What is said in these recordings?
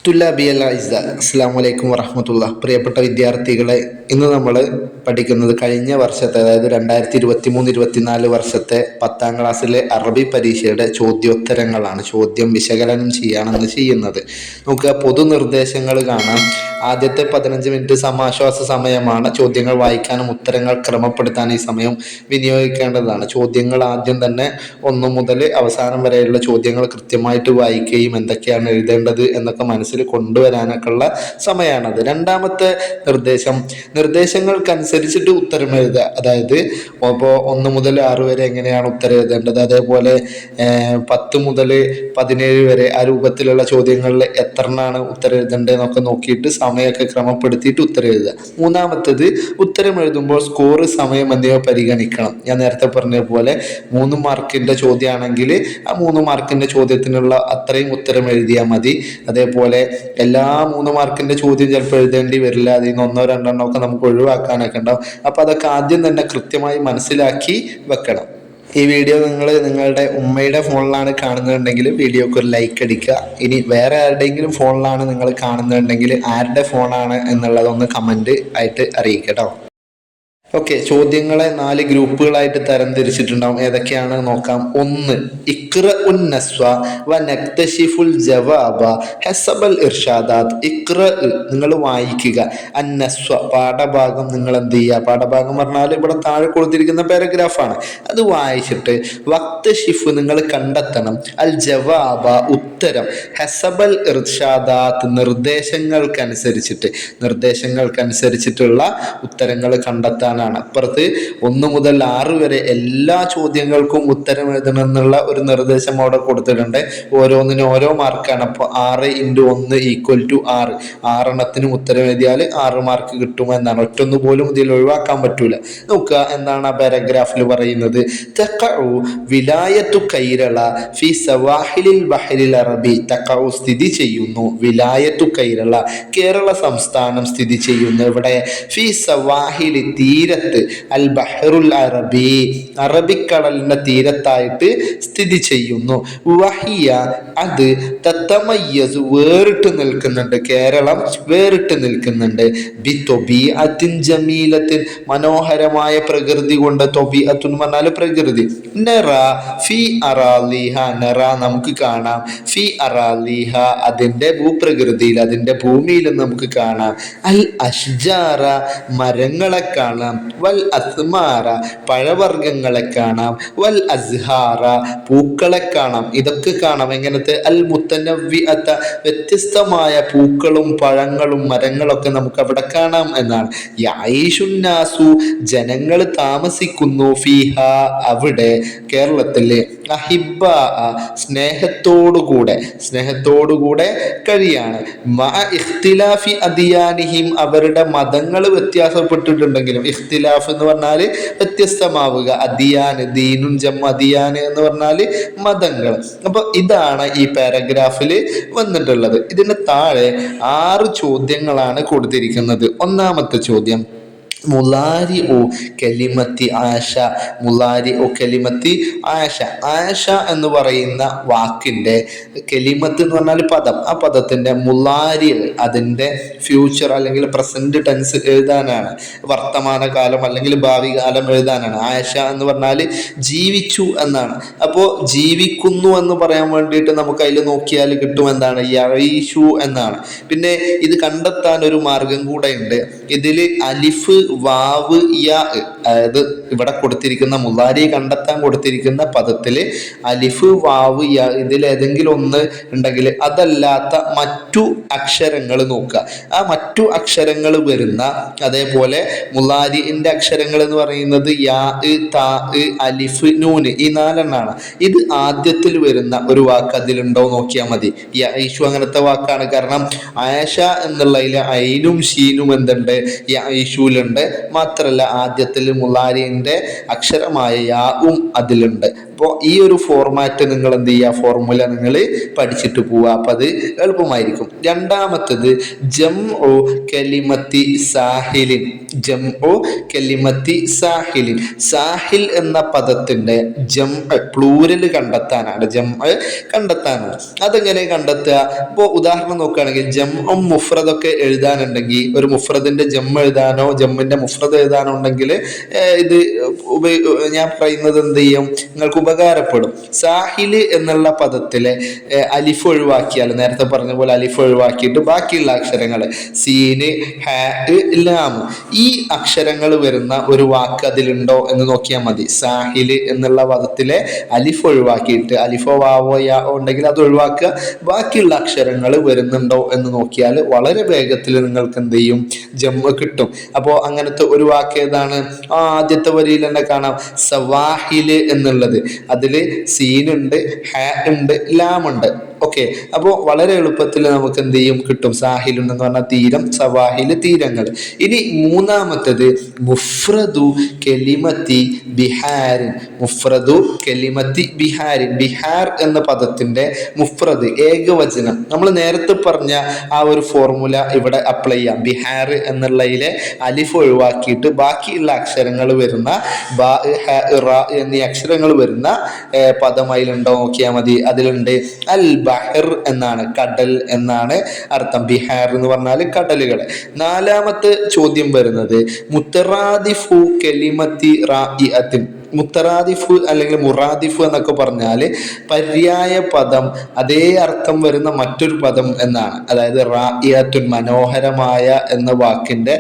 തുല്ലാബിയൽ അസ്സ അസ്സലാമു അലൈക്കും വറഹ്മത്തുള്ളാഹി. പ്രിയപ്പെട്ട വിദ്യാർത്ഥികളെ, ഇന്ന് നമ്മൾ പഠിക്കുന്നത് കഴിഞ്ഞ വർഷത്തെ, അതായത് 2023-24 വർഷത്തെ 10ാം ക്ലാസ്സിലെ അറബി പരീക്ഷയുടെ ചോദ്യോത്തരങ്ങളാണ്. ചോദ്യം വിശകലനം ചെയ്യാണെന്ന് ചെയ്യുന്നത്. നമുക്ക് പൊതുനിർദ്ദേശങ്ങൾ കാണാം. ആദ്യത്തെ 15 മിനിറ്റ് സമാശ്വാസ സമയമാണ്. ചോദ്യങ്ങൾ വായിക്കാനും ഉത്തരങ്ങൾ ക്രമപ്പെടുത്താൻ ഈ സമയം വിനിയോഗിക്കേണ്ടതാണ്. ചോദ്യങ്ങൾ ആദ്യം തന്നെ 1 മുതൽ അവസാനം വരെയുള്ള ചോദ്യങ്ങൾ കൃത്യമായിട്ട് വായിക്കുകയും എന്തൊക്കെയാണ് എഴുതേണ്ടത് എന്നൊക്കെ മനസ്സിൽ കൊണ്ടുവരാനൊക്കെ ഉള്ള സമയമാണത്. രണ്ടാമത്തെ നിർദ്ദേശങ്ങൾക്കനുസരിച്ചിട്ട് ഉത്തരം എഴുതുക. അതായത് ഇപ്പോൾ 1 മുതൽ 6 വരെ എങ്ങനെയാണ് ഉത്തരം എഴുതേണ്ടത്, അതേപോലെ 10 മുതൽ 17 വരെ ആ രൂപത്തിലുള്ള ചോദ്യങ്ങളിൽ എത്രണ്ണാണ് ഉത്തരം എഴുതേണ്ടതെന്നൊക്കെ നോക്കിയിട്ട് സമയമൊക്കെ ക്രമപ്പെടുത്തിയിട്ട് ഉത്തരം എഴുതുക. മൂന്നാമത്തേത്, ഉത്തരം എഴുതുമ്പോൾ സ്കോർ, സമയം എന്നിവ പരിഗണിക്കണം. ഞാൻ നേരത്തെ പറഞ്ഞ പോലെ 3 മാർക്കിന്റെ ചോദ്യമാണെങ്കിൽ ആ 3 മാർക്കിന്റെ ചോദ്യത്തിനുള്ള അത്രയും ഉത്തരം എഴുതിയാൽ മതി. അതേപോലെ എല്ലാ 3 മാർക്കിന്റെ ചോദ്യം ചിലപ്പോൾ എഴുതേണ്ടി വരില്ല. അതിൽ നിന്ന് 1-2 ഒക്കെ നമുക്ക് ഒഴിവാക്കാനൊക്കെ ഉണ്ടാവും. അപ്പൊ അതൊക്കെ ആദ്യം തന്നെ കൃത്യമായി മനസ്സിലാക്കി വെക്കണം. ഈ വീഡിയോ നിങ്ങളുടെ ഉമ്മയുടെ ഫോണിലാണ് കാണുന്നുണ്ടെങ്കിൽ വീഡിയോക്ക് ഒരു ലൈക്ക് അടിക്കുക. ഇനി വേറെ ആരുടെയെങ്കിലും ഫോണിലാണ് നിങ്ങൾ കാണുന്നുണ്ടെങ്കിൽ ആരുടെ ഫോണാണ് എന്നുള്ളതൊന്ന് കമന്റ് ആയിട്ട് അറിയിക്കുക കേട്ടോ. ഓക്കെ, ചോദ്യങ്ങളെ 4 ഗ്രൂപ്പുകളായിട്ട് തരംതിരിച്ചിട്ടുണ്ടാവും. ഏതൊക്കെയാണ് നോക്കാം. 1, ഇഖ്റഉൻ നസ്വ വ നക്തശിഫുൽ ജവാബ ഹസബൽ ഇർഷാദാത്ത്. നിങ്ങൾ വായിക്കുക. അന്നസ്വ, പാഠഭാഗം നിങ്ങൾ എന്ത് ചെയ്യുക? പാഠഭാഗം പറഞ്ഞാൽ ഇവിടെ താഴെ കൊടുത്തിരിക്കുന്ന പാരഗ്രാഫാണ്. അത് വായിച്ചിട്ട് വക്തശിഫ് നിങ്ങൾ കണ്ടെത്തണം. അൽ ജവാബ, ഉത്തരം. ഹസബൽ ഇർഷാദാത്ത്, നിർദ്ദേശങ്ങൾക്കനുസരിച്ചിട്ടുള്ള ഉത്തരങ്ങൾ കണ്ടെത്താനാണ്. അപ്പുറത്ത് 1 മുതൽ 6 വരെ എല്ലാ ചോദ്യങ്ങൾക്കും ഉത്തരം എഴുതണം എന്നുള്ള ഒരു നിർദ്ദേശം അവിടെ കൊടുത്തിട്ടുണ്ട്. ഓരോന്നിനും ഓരോ മാർക്കാണ്. അപ്പോൾ 6 × 1 = 6. 6 എണ്ണത്തിനും ഉത്തരം എഴുതിയാൽ 6 മാർക്ക് കിട്ടുമെന്നാണ്. ഒറ്റൊന്നു പോലും ഇതിൽ ഒഴിവാക്കാൻ പറ്റൂല. നോക്കുക എന്താണ് ആ പാരഗ്രാഫിൽ പറയുന്നത്. തഖഉ വിലായത്തു കൈരള ഫി സവാഹിലിൽ ബഹ്റിൽ അറബി. തഖഉ, സ്ഥിതി ചെയ്യുന്നു. വിലായത്തു കൈരള, കേരള സംസ്ഥാനം സ്ഥിതി ചെയ്യുന്നു. ഇവിടെ ഫി സവാഹിൽ, തീരത്ത്. അൽ ബഹ്റുൽ അറബി, അറബിക്കടലിന്റെ തീരത്തായിട്ട് സ്ഥിതി ചെയ്യുന്നു. വഹിയ, അത്. തതമയ്യസു, വേറിട്ട് നിൽക്കുന്നുണ്ട്. കേരളം വേറിട്ട് നിൽക്കുന്നുണ്ട്. ബി തൊബീഅത്തിൻ ജമീലത്തിൻ, മനോഹരമായ പ്രകൃതി കൊണ്ട്. തൊബീഅത്തുൻ പറഞ്ഞാൽ പ്രകൃതി. നറ ഫി അറാലിഹ, നറ നമുക്ക് കാണാം. ഫി അറാലിഹ, അതിന്റെ ഭൂപ്രകൃതിയിൽ, അതിന്റെ ഭൂമിയിൽ നമുക്ക് കാണാം. അൽ അഷ്ജാറ, മരങ്ങളെ കാണാം. വൽ അസ്മാറ, പഴവർഗ്ഗങ്ങളെ കാണാം. വൽ അസ്ഹാറ, പൂക്കളെ കാണാം. ഇതൊക്കെ കാണാം. എങ്ങനത്തെ? അൽ മുത്തനവ്വിഅത, വ്യത്യസ്തമായ പൂക്കളും പഴങ്ങളും മരങ്ങളൊക്കെ നമുക്ക് അവിടെ കാണാം എന്നാണ്. യഈഷുന്നാസു, ജനങ്ങൾ താമസിക്കുന്നു. ഫീഹ, അവിടെ, കേരളത്തില്. അഹിബ്ബ, സ്നേഹത്തോടുകൂടെ കഴിയാണ്. മഅ ഇഖ്തിലാഫി അദിയാനിഹിം, അവരുടെ മതങ്ങൾ വ്യത്യാസപ്പെട്ടിട്ടുണ്ടെങ്കിലും. ഇഖ്തിലാഫ് എന്ന് പറഞ്ഞാൽ വ്യത്യസ്തമാവുക. അദിയാൻ, ദീനുൻ ജം അദിയാൻ എന്ന് പറഞ്ഞാൽ മതങ്ങൾ. അപ്പൊ ഇതാണ് ഈ പാരഗ്രാഫിൽ വന്നിട്ടുള്ളത്. ഇതിന് താഴെ 6 ചോദ്യങ്ങളാണ് കൊടുത്തിരിക്കുന്നത്. ഒന്നാമത്തെ ചോദ്യം, മുലാരി ഒ കലിമത്തി ആശ. മുലാരി ഒ കലിമത്തി ആശ. ആശ എന്ന് പറയുന്ന വാക്കിന്റെ കലിമത്ത് എന്ന് പറഞ്ഞാൽ പദം. ആ പദത്തിന്റെ മുലാരി, അതിന്റെ ഫ്യൂച്ചർ അല്ലെങ്കിൽ പ്രസന്റ് ടെൻസ് എഴുതാനാണ്. വർത്തമാനകാലം അല്ലെങ്കിൽ ഭാവി കാലം എഴുതാനാണ്. ആശ എന്ന് പറഞ്ഞാൽ ജീവിച്ചു എന്നാണ്. അപ്പോൾ ജീവിക്കുന്നു എന്ന് പറയാൻ വേണ്ടിയിട്ട് നമുക്ക് അതിൽ നോക്കിയാൽ കിട്ടും എന്താണ്? യഈഷു എന്നാണ്. പിന്നെ ഇത് കണ്ടെത്താൻ ഒരു മാർഗം കൂടെ ഉണ്ട്. ഇതിൽ അലിഫ്, വാവ്, യാ, അതായത് ഇവിടെ കൊടുത്തിരിക്കുന്ന മുലാരി കണ്ടെത്താൻ കൊടുത്തിരിക്കുന്ന പദത്തില് അലിഫ്, വാവ്, യാ, ഇതിൽ ഏതെങ്കിലും ഒന്ന് ഉണ്ടെങ്കിൽ അതല്ലാത്ത മറ്റു അക്ഷരങ്ങൾ നോക്കുക. ആ മറ്റു അക്ഷരങ്ങൾ വരുന്ന, അതേപോലെ മുലാരിന്റെ അക്ഷരങ്ങൾ എന്ന് പറയുന്നത് യാ, താ, അലിഫ്, നൂന്, ഈ 4 എണ്ണാണ്. ഇത് ആദ്യത്തിൽ വരുന്ന ഒരു വാക്ക് അതിലുണ്ടോ നോക്കിയാൽ മതി. യഈഷു അങ്ങനത്തെ വാക്കാണ്. കാരണം ആയഷ എന്നുള്ളതിൽ ഐനും ഷീനും എന്തുണ്ട്? യഈഷുലുണ്ട്. മാത്രമല്ല ആദ്യത്തിൽ മുലാരിന്റെ അക്ഷരമായ യാവും അതിലുണ്ട്. അപ്പോൾ ഈ ഒരു ഫോർമാറ്റ് നിങ്ങൾ എന്ത് ചെയ്യുക, ഫോർമുല നിങ്ങൾ പഠിച്ചിട്ട് പോവുക. അപ്പം അത് എളുപ്പമായിരിക്കും. രണ്ടാമത്തത് ജംഉ കലിമത്തി സാഹിലിൻ. ജംഉ കലിമത്തി സാഹിലിൻ. സാഹിൽ എന്ന പദത്തിന്റെ ജംഅ് പ്ലൂരൽ കണ്ടെത്താനാണ്. ജംഅ് കണ്ടെത്താനാണ്. അതെങ്ങനെ കണ്ടെത്തുക? ഇപ്പോൾ ഉദാഹരണം നോക്കുകയാണെങ്കിൽ ജംഉം മുഫ്രദൊക്കെ എഴുതാനുണ്ടെങ്കിൽ, ഒരു മുഫ്രദിന്റെ ജം എഴുതാനോ ജമ്മിന്റെ മുഫ്രദ് എഴുതാനോ ഉണ്ടെങ്കിൽ ഇത് ഞാൻ പറയുന്നത് എന്ത് ചെയ്യും, നിങ്ങൾക്ക് ഉപകാരപ്പെടും. സാഹില് എന്നുള്ള പദത്തിലെ അലിഫ് ഒഴിവാക്കിയാൽ, നേരത്തെ പറഞ്ഞ പോലെ അലിഫ് ഒഴിവാക്കിയിട്ട് ബാക്കിയുള്ള അക്ഷരങ്ങൾ സീന്, ഹാ, ലാം, ഈ അക്ഷരങ്ങൾ വരുന്ന ഒരു വാക്ക് അതിലുണ്ടോ എന്ന് നോക്കിയാൽ മതി. സാഹില് എന്നുള്ള പദത്തിലെ അലിഫ് ഒഴിവാക്കിയിട്ട്, അലിഫോ വാവോ യാ ഉണ്ടെങ്കിൽ അത് ഒഴിവാക്കുക, ബാക്കിയുള്ള അക്ഷരങ്ങൾ വരുന്നുണ്ടോ എന്ന് നോക്കിയാൽ വളരെ വേഗത്തിൽ നിങ്ങൾക്ക് എന്ത് ചെയ്യും, ജമ്മ് കിട്ടും. അപ്പോൾ അങ്ങനത്തെ ഒരു വാക്ക് ഏതാണ്? ആദ്യത്തെ വരിയിൽ തന്നെ കാണാം സവാഹില് എന്നുള്ളത്. അതിൽ സീനുണ്ട്, ഹാ ഉണ്ട്, ലാമുണ്ട്. ഓക്കെ, അപ്പോൾ വളരെ എളുപ്പത്തിൽ നമുക്ക് എന്ത് ചെയ്യും, കിട്ടും. സാഹിലുണ്ടെന്ന് പറഞ്ഞാൽ തീരം, സവാഹില് തീരങ്ങൾ. ഇനി മൂന്നാമത്തത് മുഫ്രദു കെലിമത്തി ബിഹാരിൻ. മുഫ്രദു കെലിമത്തി ബിഹാരിൻ. ബിഹാർ എന്ന പദത്തിന്റെ മുഫ്രദ് ഏകവചനം. നമ്മൾ നേരത്തെ പറഞ്ഞ ആ ഒരു ഫോർമുല ഇവിടെ അപ്ലൈ ചെയ്യാം. ബിഹാർ എന്നുള്ളതിലെ അലിഫ് ഒഴിവാക്കിയിട്ട് ബാക്കിയുള്ള അക്ഷരങ്ങൾ വരുന്ന ബ, ഹ, റ എന്നീ അക്ഷരങ്ങൾ വരുന്ന പദം അതിലുണ്ടോ നോക്കിയാൽ മതി. അതിലുണ്ട്. അൽ ബഹർ എന്നാണ്, കടൽ എന്നാണ് അർത്ഥം. ബിഹാർ എന്ന് പറഞ്ഞാൽ കടലുകൾ. നാലാമത്തെ ചോദ്യം വരുന്നത് മുത്തറാദിഫു കെലിമത്തി റായിഅത്തിൻ. മുത്തറാദിഫ് അല്ലെങ്കിൽ മുറാദിഫ് എന്നൊക്കെ പറഞ്ഞാൽ പര്യായ പദം, അതേ അർത്ഥം വരുന്ന മറ്റൊരു പദം എന്നാണ്. അതായത് റായിഅത്തുൻ മനോഹരമായ എന്ന വാക്കിന്റെ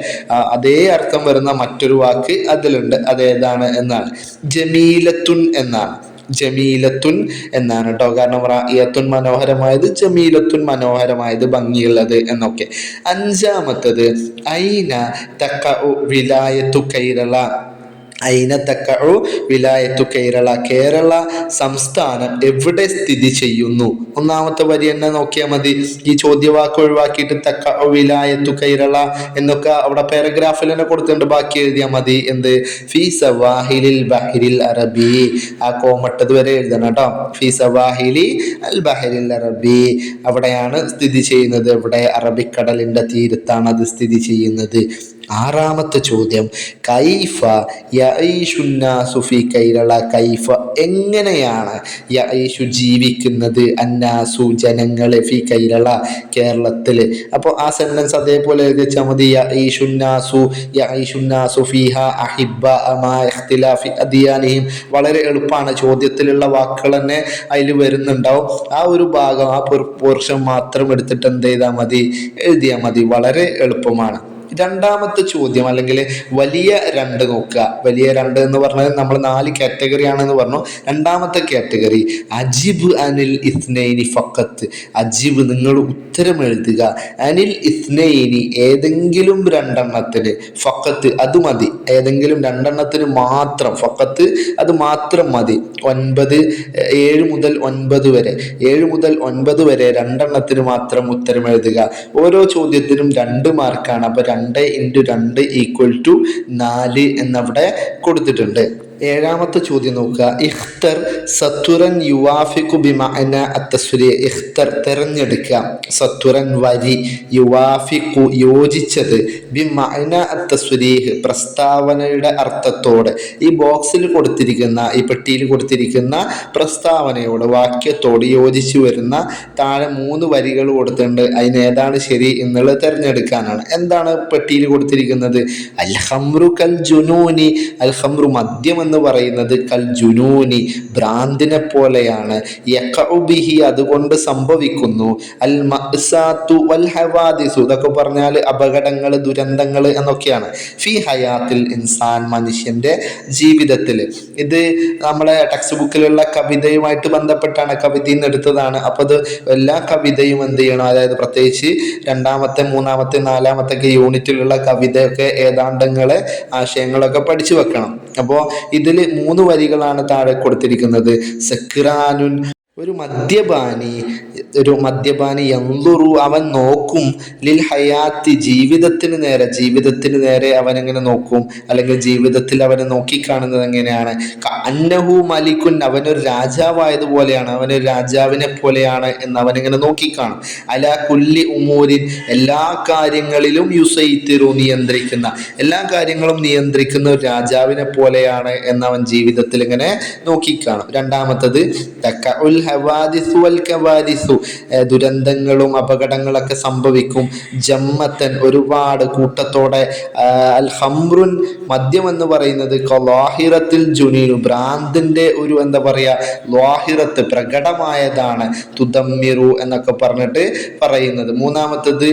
അതേ അർത്ഥം വരുന്ന മറ്റൊരു വാക്ക് അതിലുണ്ട്. അതേതാണ് എന്നാണ്? ജമീലത്തുൻ എന്നാണ്. ജമീലത്തുൻ എന്നാണ് കേട്ടോ. കാരണം റായിഅത്തുൻ മനോഹരമായത്, ജമീലത്തുൻ മനോഹരമായത്, ഭംഗിയുള്ളത് എന്നൊക്കെ. അഞ്ചാമത്തത് ഐന തഖഉ വിലായത്തു കൈരള. ഐന തഖഉ വിലായത്തു കേരള. കേരള സംസ്ഥാനം എവിടെ സ്ഥിതി ചെയ്യുന്നു? ഒന്നാമത്തെ വരി തന്നെ നോക്കിയാൽ മതി. ഈ ചോദ്യവാക്ക് ഒഴിവാക്കിയിട്ട് തഖഉ വിലായത്തു കേരള എന്നൊക്കെ അവിടെ പാരഗ്രാഫിൽ തന്നെ കൊടുത്തിട്ടുണ്ട്. ബാക്കി എഴുതിയാൽ മതി. എന്ത്? ഫി സവാഹിലിൽ ബഹ്രിൽ അറബി. ആ കോമട്ടത് വരെ എഴുതണം കേട്ടോ. ഫി സവാഹിലി അൽ ബഹ്രിൽ അറബി. അവിടെയാണ് സ്ഥിതി ചെയ്യുന്നത്. ഇവിടെ അറബിക്കടലിന്റെ തീരത്താണ് അത് സ്ഥിതി ചെയ്യുന്നത്. ആറാമത്തെ ചോദ്യം കൈഫ യഈഷുന്നാസു ഫി കൈരള. കൈഫ എങ്ങനെയാണ് യഈഷു ജീവിക്കുന്നത്, അന്നാസു ജനങ്ങളെ, ഫി കൈരള കേരളത്തിൽ. അപ്പോൾ ആ സെന്റൻസ് അതേപോലെ എഴുതിച്ചാൽ മതി. യഈഷുന്നാസു ഫീഹ അഹിബ്ബ മാ ഇഖ്തിലാഫി അദിയാനിഹിം. വളരെ എളുപ്പമാണ്. ചോദ്യത്തിലുള്ള വാക്കുകൾ തന്നെ അതിൽ വരുന്നുണ്ടാവും. ആ ഒരു ഭാഗം, ആ പോർഷൻ മാത്രം എടുത്തിട്ട് എന്ത് ചെയ്താൽ മതി, എഴുതിയാൽ മതി. വളരെ എളുപ്പമാണ്. രണ്ടാമത്തെ ചോദ്യം അല്ലെങ്കിൽ വലിയ രണ്ട് നോക്കുക. വലിയ രണ്ട് എന്ന് പറഞ്ഞാൽ നമ്മൾ 4 കാറ്റഗറി ആണെന്ന് പറഞ്ഞു. രണ്ടാമത്തെ കാറ്റഗറി അജിബ് അനിൽ ഇസ്നൈനി ഫഖത്ത്. അജിബ് നിങ്ങൾ ഉത്തരം എഴുതുക. അനിൽ ഇസ്നൈനി ഏതെങ്കിലും രണ്ടെണ്ണത്തിന്, ഫഖത്ത് അത് മതി. ഏതെങ്കിലും രണ്ടെണ്ണത്തിന് മാത്രം, ഫഖത്ത് അത് മാത്രം മതി. 7 മുതൽ 9 വരെ, 7 മുതൽ 9 വരെ രണ്ടെണ്ണത്തിന് മാത്രം ഉത്തരം എഴുതുക. ഓരോ ചോദ്യത്തിനും 2 മാർക്കാണ്. അപ്പൊ 2 × 2 = 4 എന്നവിടെ കൊടുത്തിട്ടുണ്ട്. ഏഴാമത്തെ ചോദ്യം നോക്കുക. ഇഖ്തർ സത്തുറൻ യുവാഫിഖു ബിമഅന അത്തസ്രീ. ഇഖ്തർ തിരഞ്ഞെടുക്കുക, സത്തുറൻ വരി, യുവാഫിഖു യോജിച്ചത്, ബിമഅന അത്തസ്രീഹ് പ്രസ്താവനയുടെ അർത്ഥത്തോട്. ഈ ബോക്സിൽ കൊടുത്തിരിക്കുന്ന, ഈ പെട്ടിയിൽ കൊടുത്തിരിക്കുന്ന പ്രസ്താവനയോട്, വാക്യത്തോട് യോജിച്ചു വരുന്ന താഴെ 3 വരികൾ കൊടുത്തിട്ടുണ്ട്. അതിന് ഏതാണ് ശരി എന്നുള്ളത് തിരഞ്ഞെടുക്കാനാണ്. എന്താണ് പെട്ടിയിൽ കൊടുത്തിരിക്കുന്നത്? അൽ ഖംറു കൽ ജുനൂനി. അൽ ഖംറു മദ്യം എന്ന് പറയുന്നത് കൽ ജുനൂനി ഭ്രാന്തിനെ പോലെയാണ്. യഖഉ ബിഹി അതുകൊണ്ട് സംഭവിക്കുന്നു. അൽ മഅ്സാതു വൽ ഹവാദിസു ഇതൊക്കെ പറഞ്ഞാൽ അപകടങ്ങൾ, ദുരന്തങ്ങൾ എന്നൊക്കെയാണ്. ഫി ഹയാത്തിൽ ഇൻസാൻ മനുഷ്യന്റെ ജീവിതത്തിൽ. ഇത് നമ്മളെ ടെക്സ്റ്റ് ബുക്കിലുള്ള കവിതയുമായിട്ട് ബന്ധപ്പെട്ടാണ്, കവിതയിൽ നിന്ന് എടുത്തതാണ്. അപ്പോൾ അത് എല്ലാ കവിതയും എന്ത് ചെയ്യണം, അതായത് പ്രത്യേകിച്ച് 2ാമത്തെ 3ാമത്തെ 4ാമത്തെ യൂണിറ്റിലുള്ള കവിതയൊക്കെ ഏതാണ്ടങ്ങളെ ആശയങ്ങളൊക്കെ പഠിച്ചു വെക്കണം. അപ്പോൾ ഇതിൽ 3 വരികളാണ് താഴെ കൊടുത്തിരിക്കുന്നത്. സക്രാനുൻ ഒരു മദ്യപാനി യൻദുറു അവൻ നോക്കും ലിൽ ഹയാത്തി ജീവിതത്തിന് നേരെ അവൻ എങ്ങനെ നോക്കും, അല്ലെങ്കിൽ ജീവിതത്തിൽ അവനെ നോക്കിക്കാണുന്നത് എങ്ങനെയാണ്? അന്നഹു മലിക്കുൻ അവനൊരു രാജാവായതുപോലെയാണ്, അവനൊരു രാജാവിനെ പോലെയാണ് എന്ന് അവനെങ്ങനെ നോക്കിക്കാണും. അല കുല്ലി ഉമൂരിൻ എല്ലാ കാര്യങ്ങളിലും യുസൈത്തിറു എല്ലാ കാര്യങ്ങളും നിയന്ത്രിക്കുന്ന ഒരു രാജാവിനെ പോലെയാണ് എന്ന് അവൻ ജീവിതത്തിൽ ഇങ്ങനെ നോക്കിക്കാണും. രണ്ടാമത്തത് ദുരന്തങ്ങളും അപകടങ്ങളൊക്കെ സംഭവിക്കും. ജമ്മത്തൻ ഒരുപാട് കൂട്ടത്തോടെ. അൽ ഹംറുൻ മദ്യം എന്ന് പറയുന്നത് ലാഹിറത്തിൽ ജുനീനു ഭ്രാന്തിന്റെ ഒരു എന്താ പറയാ ലാഹിറത്ത് പ്രകടമായതാണ്. തുദമ്മിറു എന്നൊക്കെ പറഞ്ഞിട്ട് പറയുന്നത്. മൂന്നാമത്തത്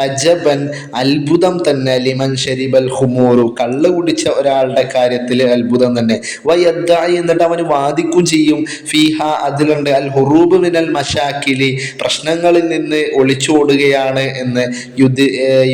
അജബൻ അത്ഭുതം തന്നെ. ലിമൻ ഷരിബൽ ഹുമൂറു കള്ള് കുടിച്ച ഒരാളുടെ കാര്യത്തിൽ അത്ഭുതം തന്നെ. വയദ്ദായി എന്നിട്ട് അവന് വാദിക്കും ചെയ്യും. ഫീഹ അതിലുണ്ട് അൽ ഹുറൂബ് മിനൽ മശാക്കിലി പ്രശ്നങ്ങളിൽ നിന്ന് ഒളിച്ചോടുകയാണ് എന്ന്.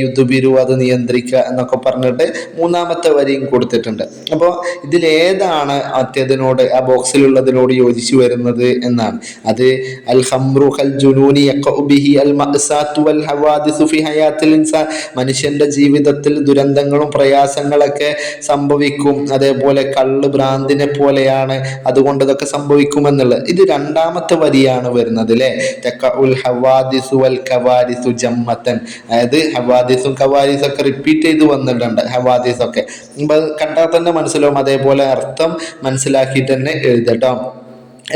യുദ്ബിരു അത് നിയന്ത്രിക്കുക എന്നൊക്കെ പറഞ്ഞിട്ട് മൂന്നാമത്തെ വരിയും കൊടുത്തിട്ടുണ്ട്. അപ്പോൾ ഇതിലേതാണ് മറ്റേതിനോട് ആ ബോക്സിലുള്ളതിനോട് യോജിച്ചു വരുന്നത് എന്നാണ്. അത് അൽ ഹംറു ഖൽ ജുനൂനി യഖഉ ബിഹി അൽ മഅസാത്തു വൽ ഹവാദിസു ഫി ഹയാത്തിൽ ഇൻസാൻ മനുഷ്യന്റെ ജീവിതത്തിൽ ദുരന്തങ്ങളും പ്രയാസങ്ങളൊക്കെ സംഭവിക്കും. അതേപോലെ കള്ള് ഭ്രാന്തിനെ പോലെയാണ്, അതുകൊണ്ട് ഇതൊക്കെ സംഭവിക്കുമെന്നുള്ളത്. ഇത് രണ്ടാമത്തെ വരിയാണ് വരുന്നത് അല്ലെ. തഖഉൽ ഹവാദിസു വൽ കവാരിസു ജമ്മത്തൻ, അതായത് ഹവാദിസും കവാരിസും ഒക്കെ റിപ്പീറ്റ് ചെയ്ത് വന്നിട്ടുണ്ട്. ഹവാദിസ് ഒക്കെ കണ്ടാൽ തന്നെ മനസ്സിലാവും. അതേപോലെ അർത്ഥം മനസ്സിലാക്കിയിട്ട് തന്നെ എഴുതട്ടോ.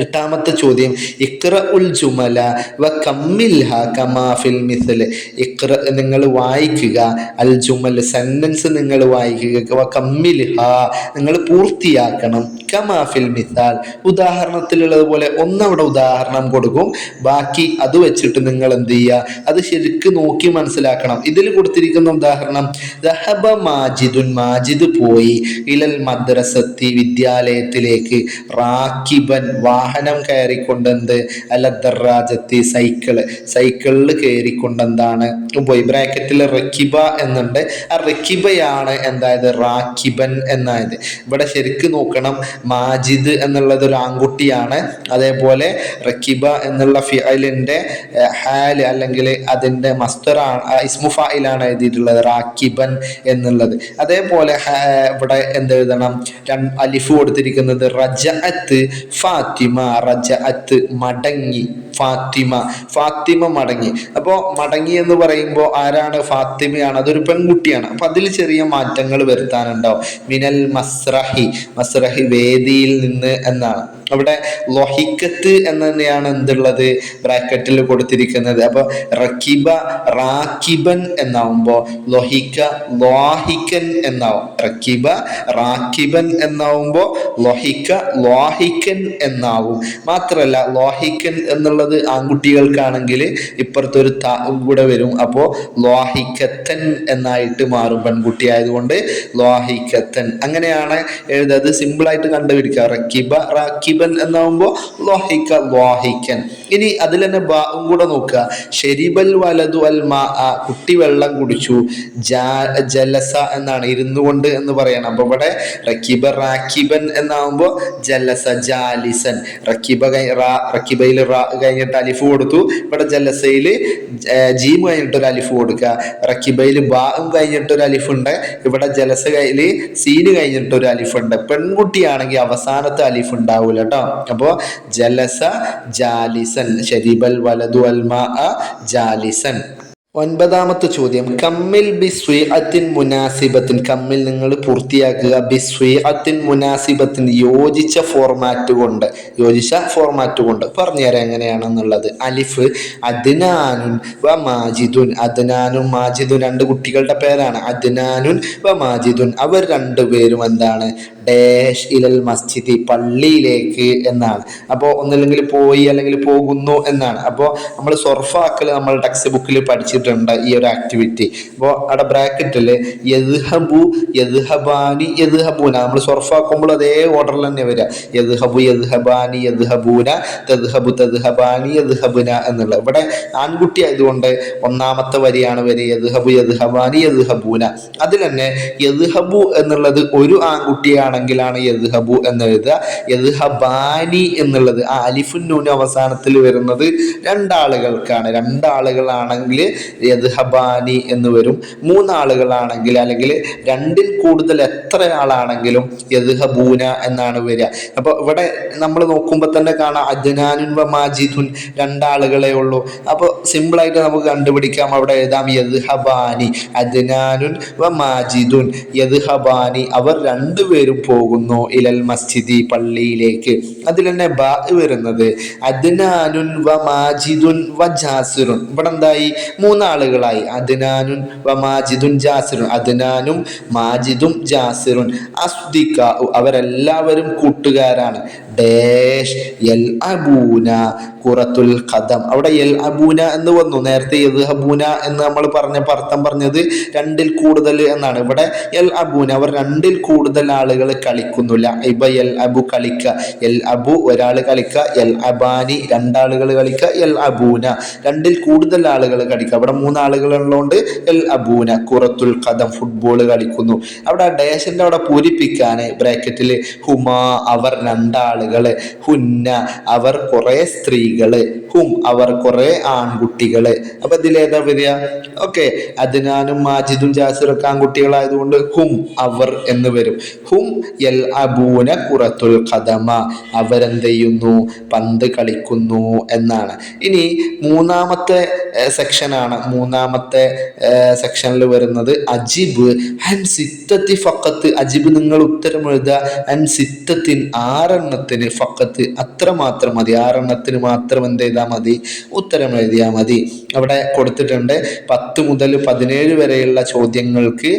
എട്ടാമത്തെ ചോദ്യം ഇഖ്റ ഉൽ ജുമല വ കമ്മിൽഹ കമാ ഫിൽ മിസ്ൽ. ഇഖ്റ നിങ്ങൾ വായിക്കുക, അൽ ജുമൽ സെന്റൻസ് നിങ്ങൾ വായിക്കുക, വ കമ്മിൽഹ നിങ്ങൾ പൂർത്തിയാക്കണം, കമാ ഫിൽ മിസാൽ ഉദാഹരണത്തിലുള്ളതുപോലെ ഒന്നവിടെ ഉദാഹരണം കൊടുക്കും, ബാക്കി അത് വെച്ചിട്ട് നിങ്ങൾ എന്ത് ചെയ്യുക, അത് ശരിക്കും നോക്കി മനസ്സിലാക്കണം. ഇതിൽ കൊടുത്തിരിക്കുന്ന ഉദാഹരണം ദഹബ മാജിദുൻ മാജിദ് പോയി, ഇലൽ മദ്രസത്തി വിദ്യാലയത്തിലേക്ക്, റാക്കിബൻ വാഹനം കയറിക്കൊണ്ടെന്ത്, അല്ല ദറാജത്തി സൈക്കിളിൽ കയറിക്കൊണ്ടെന്താണ് പോയി. ബ്രാക്കറ്റിൽ റക്കിബ എന്നുണ്ട്. ആ റക്കിബയാണ് എന്തായത് റാക്കിബൻ എന്നായത്. ഇവിടെ ശരിക്കും നോക്കണം, മാജിദ് എന്നുള്ളത് ഒരു ആൺകുട്ടിയാണ്. അതേപോലെ റക്കിബ എന്നുള്ള ഫിഅലിന്റെ ഹാല് അല്ലെങ്കിൽ അതിന്റെ മസ്തറാണ്, ഇസ്മു ഫായിലാണ് എഴുതിയിട്ടുള്ളത് റാക്കിബൻ എന്നുള്ളത്. അതേപോലെ ഇവിടെ എന്ത് എഴുതണം, അലിഫ് കൊടുത്തിരിക്കുന്നത് റജഅത്ത് ഫാത്തിമ, റജഅത്ത് മടങ്ങി, ഫാത്തിമ മടങ്ങി. അപ്പോൾ മടങ്ങി എന്ന് പറയുമ്പോൾ ആരാണ്? ഫാത്തിമയാണ്, അതൊരു പെൺകുട്ടിയാണ്. അപ്പൊ അതിൽ ചെറിയ മാറ്റങ്ങൾ വരുത്താനുണ്ടാവും. മിനൽ മസ്രഹി വേദിയിൽ നിന്ന് എന്നാണ്. അവിടെ ലൊഹിക്കത്ത് എന്ന് തന്നെയാണ് എന്തുള്ളത് ബ്രാക്കറ്റിൽ കൊടുത്തിരിക്കുന്നത്. അപ്പൊ റക്കിബ റാക്കിബൻ എന്നാവുമ്പോ ലൊഹിക്ക ലോഹിക്കൻ എന്നാവും. റക്കിബ റാക്കിബൻ എന്നാവുമ്പോ ലൊഹിക്ക ലോഹിക്കൻ എന്നാവും. മാത്രല്ല ലോഹിക്കൻ എന്നുള്ളത് ആൺകുട്ടികൾക്കാണെങ്കിൽ ഇപ്പുറത്തൊരു താവും കൂടെ വരും. അപ്പോ ലോഹിക്കത്തൻ എന്നായിട്ട് മാറും, പെൺകുട്ടി ആയതുകൊണ്ട് ലോഹിക്കത്തൻ. അങ്ങനെയാണ് എഴുതുന്നത്. സിമ്പിളായിട്ട് കണ്ടുപിടിക്കുക. റക്കിബ റാക്കിബൻ എന്നാവുമ്പോ ലോഹിക്ക ലോഹിക്കൻ. ഇനി അതിൽ തന്നെ ബാവും കൂടെ നോക്കുക. ഷെരിബൽ വലതു അൽ മാ, കുട്ടി വെള്ളം കുടിച്ചു. ജലസ എന്നാണ് ഇരുന്നു കൊണ്ട് എന്ന് പറയണം. അപ്പൊ ഇവിടെ റക്കിബ റാക്കിബൻ എന്നാവുമ്പോ ജലസ ജാലിസൻ. റക്കിബയിൽ റാ കഴിഞ്ഞിട്ട് അലിഫ് കൊടുത്തു. ഇവിടെ ജലസയില് ജീം കഴിഞ്ഞിട്ട് ഒരു അലിഫ് കൊടുക്കുക. റക്കിബയിൽ ബാവും കഴിഞ്ഞിട്ട് ഒരു അലിഫ് ഉണ്ട്. ഇവിടെ ജലസ കയ്യില് സീന് കഴിഞ്ഞിട്ട് ഒരു അലിഫ് ഉണ്ട്. പെൺകുട്ടിയാണെങ്കിൽ അവസാനത്തെ അലിഫ് ഉണ്ടാവൂല കേട്ടോ. അപ്പോ ജലസ ജാലിസൻ, ഷരിബൽ വലതു അൽ മാ ജാലിസൻ. ഒൻപതാമത്തെ ചോദ്യം കമ്മിൽ ബിസ്വീഅത്തിൻ മുനാസിബത്തിൻ. കമ്മിൽ നിങ്ങൾ പൂർത്തിയാക്കുക. ബിസ്വീഅത്തിൻ മുനാസിബത്തിൻ യോജിച്ച ഫോർമാറ്റ് കൊണ്ട് പറഞ്ഞുതരാം എങ്ങനെയാണെന്നുള്ളത്. അലിഫ് അദ്നാനുൻ വ മാജിദുൻ. അദ്നാനും മാജിദുൻ രണ്ട് കുട്ടികളുടെ പേരാണ്. അദ്നാനുൻ വ മാജിദുൻ അവർ രണ്ടുപേരും എന്താണ് ഡാഷ് ഇലൽ മസ്ജിദി പള്ളിയിലേക്ക് എന്നാണ്. അപ്പോൾ ഒന്നില്ലെങ്കിൽ പോയി അല്ലെങ്കിൽ പോകുന്നു എന്നാണ്. അപ്പോൾ നമ്മൾ സൊർഫാക്കൽ നമ്മൾ ടെക്സ്റ്റ് ബുക്കിൽ പഠിച്ചിട്ടുണ്ട് ഈ ഒരു ആക്ടിവിറ്റി. അപ്പോൾ അവിടെ ബ്രാക്കറ്റിൽ യദ്ഹബു യദ്ഹബാനി യദ്ഹബൂന നമ്മൾ സൊർഫാക്കുമ്പോൾ അതേ ഓർഡറിൽ തന്നെ വരിക. യദ്ഹബു യദ്ഹബാനി യദ്ഹബൂന തദ്ഹബു തദ്ഹബാനി യദ്ഹബുന എന്നുള്ള. ഇവിടെ ആൺകുട്ടി ആയതുകൊണ്ട് ഒന്നാമത്തെ വരിയാണ് വരിക. യദ്ഹബു യദ്ഹബാനി യദ്ഹബൂന. അതിൽ തന്നെ യദ്ഹബു എന്നുള്ളത് ഒരു ആൺകുട്ടിയാണ് കൂടുതലാണെങ്കിലാണ് യദ്ഹബു എന്ന് എഴുതുക. യദ്ഹബാനി എന്നുള്ളത് ആ അലിഫുൻ നൂൻ അവസാനത്തിൽ വരുന്നത് രണ്ടാളുകൾക്കാണ്. രണ്ടാളുകളാണെങ്കിൽ യദ്ഹബാനി എന്ന് വരും. മൂന്നാളുകളാണെങ്കിൽ അല്ലെങ്കിൽ രണ്ടിൽ കൂടുതൽ എത്ര ആളാണെങ്കിലും യദ്ഹബൂന എന്നാണ് വരിക. അപ്പോൾ ഇവിടെ നമ്മൾ നോക്കുമ്പോൾ തന്നെ കാണാം അദ്നാനുൻ വ മാജിദുൻ, രണ്ടാളുകളെ ഉള്ളൂ. അപ്പോൾ സിമ്പിളായിട്ട് നമുക്ക് കണ്ടുപിടിക്കാം. അവിടെ എഴുതാം യദ്ഹബാനി, അദ്നാനുൻ വ മാജിദുൻ യദ്ഹബാനി, അവർ രണ്ടുപേരും പോകുന്നു ഇലൽ മസ്ജിദി, പള്ളിയിലേക്ക്. അതിൽ തന്നെ ബാ വരുന്നത് അദ്നാനുൻ വ മാജിദുൻ വ ജാസിറുൻ. ഇവിടെ എന്തായി? മൂന്നാളുകളായി. അദ്നാനുൻ വ മാജിദുൻ ജാസിറുൻ, അദ്നാനും മാജിദും ജാസിറുൻ അസ്ദിഖ, അവരെല്ലാവരും കൂട്ടുകാരാണ്. ഡേഷ് യൽ അബൂന ഖുറത്തുൽ ഖദം. അവിടെ യൽ അബൂന എന്ന് വന്നു. നേരത്തെ യദ്ഹബൂന എന്ന് നമ്മൾ അർത്ഥം പറഞ്ഞത് രണ്ടിൽ കൂടുതൽ എന്നാണ്. ഇവിടെ യൽ അബൂന, അവർ രണ്ടിൽ കൂടുതൽ ആളുകൾ കളിക്കുന്നില്ല. ഇബ യൽ അബു, കളിക്ക. യൽ അബു ഒരാൾ കളിക്ക, യൽ അബാനി രണ്ടാളുകൾ കളിക്ക, യൽ അബൂന രണ്ടിൽ കൂടുതൽ ആളുകൾ കളിക്കുക. അവിടെ മൂന്നാളുകൾ ഉള്ളതുകൊണ്ട് യൽ അബൂന ഖുറത്തുൽ ഖദം, ഫുട്ബോൾ കളിക്കുന്നു. അവിടെ ഡേഷിന്റെ അവിടെ പൂരിപ്പിക്കാൻ ബ്രാക്കറ്റിൽ ഹുമാ, അവർ രണ്ടാളുകള്, ഹുന്ന അവർ കുറെ സ്ത്രീകള്, ഹും അവർ കുറെ ആൺകുട്ടികള്. അപ്പൊ ഇതിലേതാ വരിക? ഓക്കെ, അദ്നാനും മാജിദും ജാസിറൊക്കെ ആൺകുട്ടികളായതുകൊണ്ട് ഹും അവർ എന്ന് വരും. ഹും യൽ അബൂന ഖുറത്തുൽ ഖദമ, അവരെന്ത് ചെയ്യുന്നു? പന്ത് കളിക്കുന്നു എന്നാണ്. ഇനി മൂന്നാമത്തെ സെക്ഷനാണ്. മൂന്നാമത്തെ സെക്ഷനിൽ വരുന്നത് അജിബ് അൻ സിത്തത്തി ഫഖത്ത്. അജിബ് നിങ്ങൾ ഉത്തരം എഴുതുക. അൻ സിത്തത്തിൻ, ആറെണ്ണത്തിന്, ഫഖത്ത് അത്രമാത്രം മതി. ആറെണ്ണത്തിന് മാത്രം എന്ത് ചെയ്താൽ മതി? ഉത്തരം എഴുതിയാൽ മതി. അവിടെ കൊടുത്തിട്ടുണ്ട് 10 മുതൽ 17 വരെയുള്ള ചോദ്യങ്ങൾക്ക്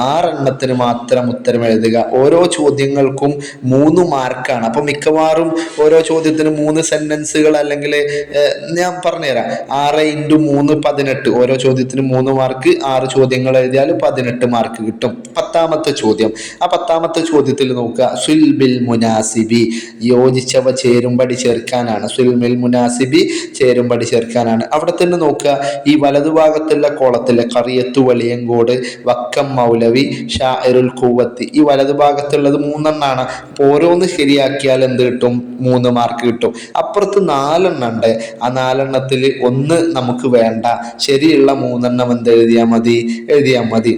6 മാത്രം ഉത്തരം എഴുതുക. ഓരോ ചോദ്യങ്ങൾക്കും 3 മാർക്കാണ്. അപ്പൊ മിക്കവാറും ഓരോ ചോദ്യത്തിന് 3 സെന്റൻസുകൾ, അല്ലെങ്കിൽ ഞാൻ പറഞ്ഞുതരാം, 6 × 3 18. ഓരോ ചോദ്യത്തിന് 3 മാർക്ക്. 6 ചോദ്യങ്ങൾ എഴുതിയാൽ 18 മാർക്ക് കിട്ടും. 10ാമത്തെ ചോദ്യം. ആ 10ാമത്തെ ചോദ്യത്തിൽ നോക്കുക, സുൽബിൽ മുനാസിബി, യോജിച്ചവ ചേരുംപടി ചേർക്കാനാണ്. സുൽബിൽ മുനാസിബി, ചേരുംപടി ചേർക്കാനാണ്. അവിടെ തന്നെ നോക്കുക, ഈ വലതുഭാഗത്തുള്ള കോളത്തിലെ ഖറിയത്തു വലിയങ്കോട്, വക്കം മൗലവി, ഷാഇറുൽ ഖുവത്തി, ഈ വലതുഭാഗത്തുള്ളത് 3 എണ്ണമാണ്. അപ്പോൾ ഓരോന്ന് ശരിയാക്കിയാൽ എന്ത് കിട്ടും? 3 മാർക്ക് കിട്ടും. അപ്പുറത്ത് 4 എണ്ണം ഉണ്ട്. ആ 4 എണ്ണത്തിൽ 1 നമുക്ക് വേണ്ട. ശരിയുള്ള 3 എണ്ണം എന്ത് എഴുതിയാൽ മതി?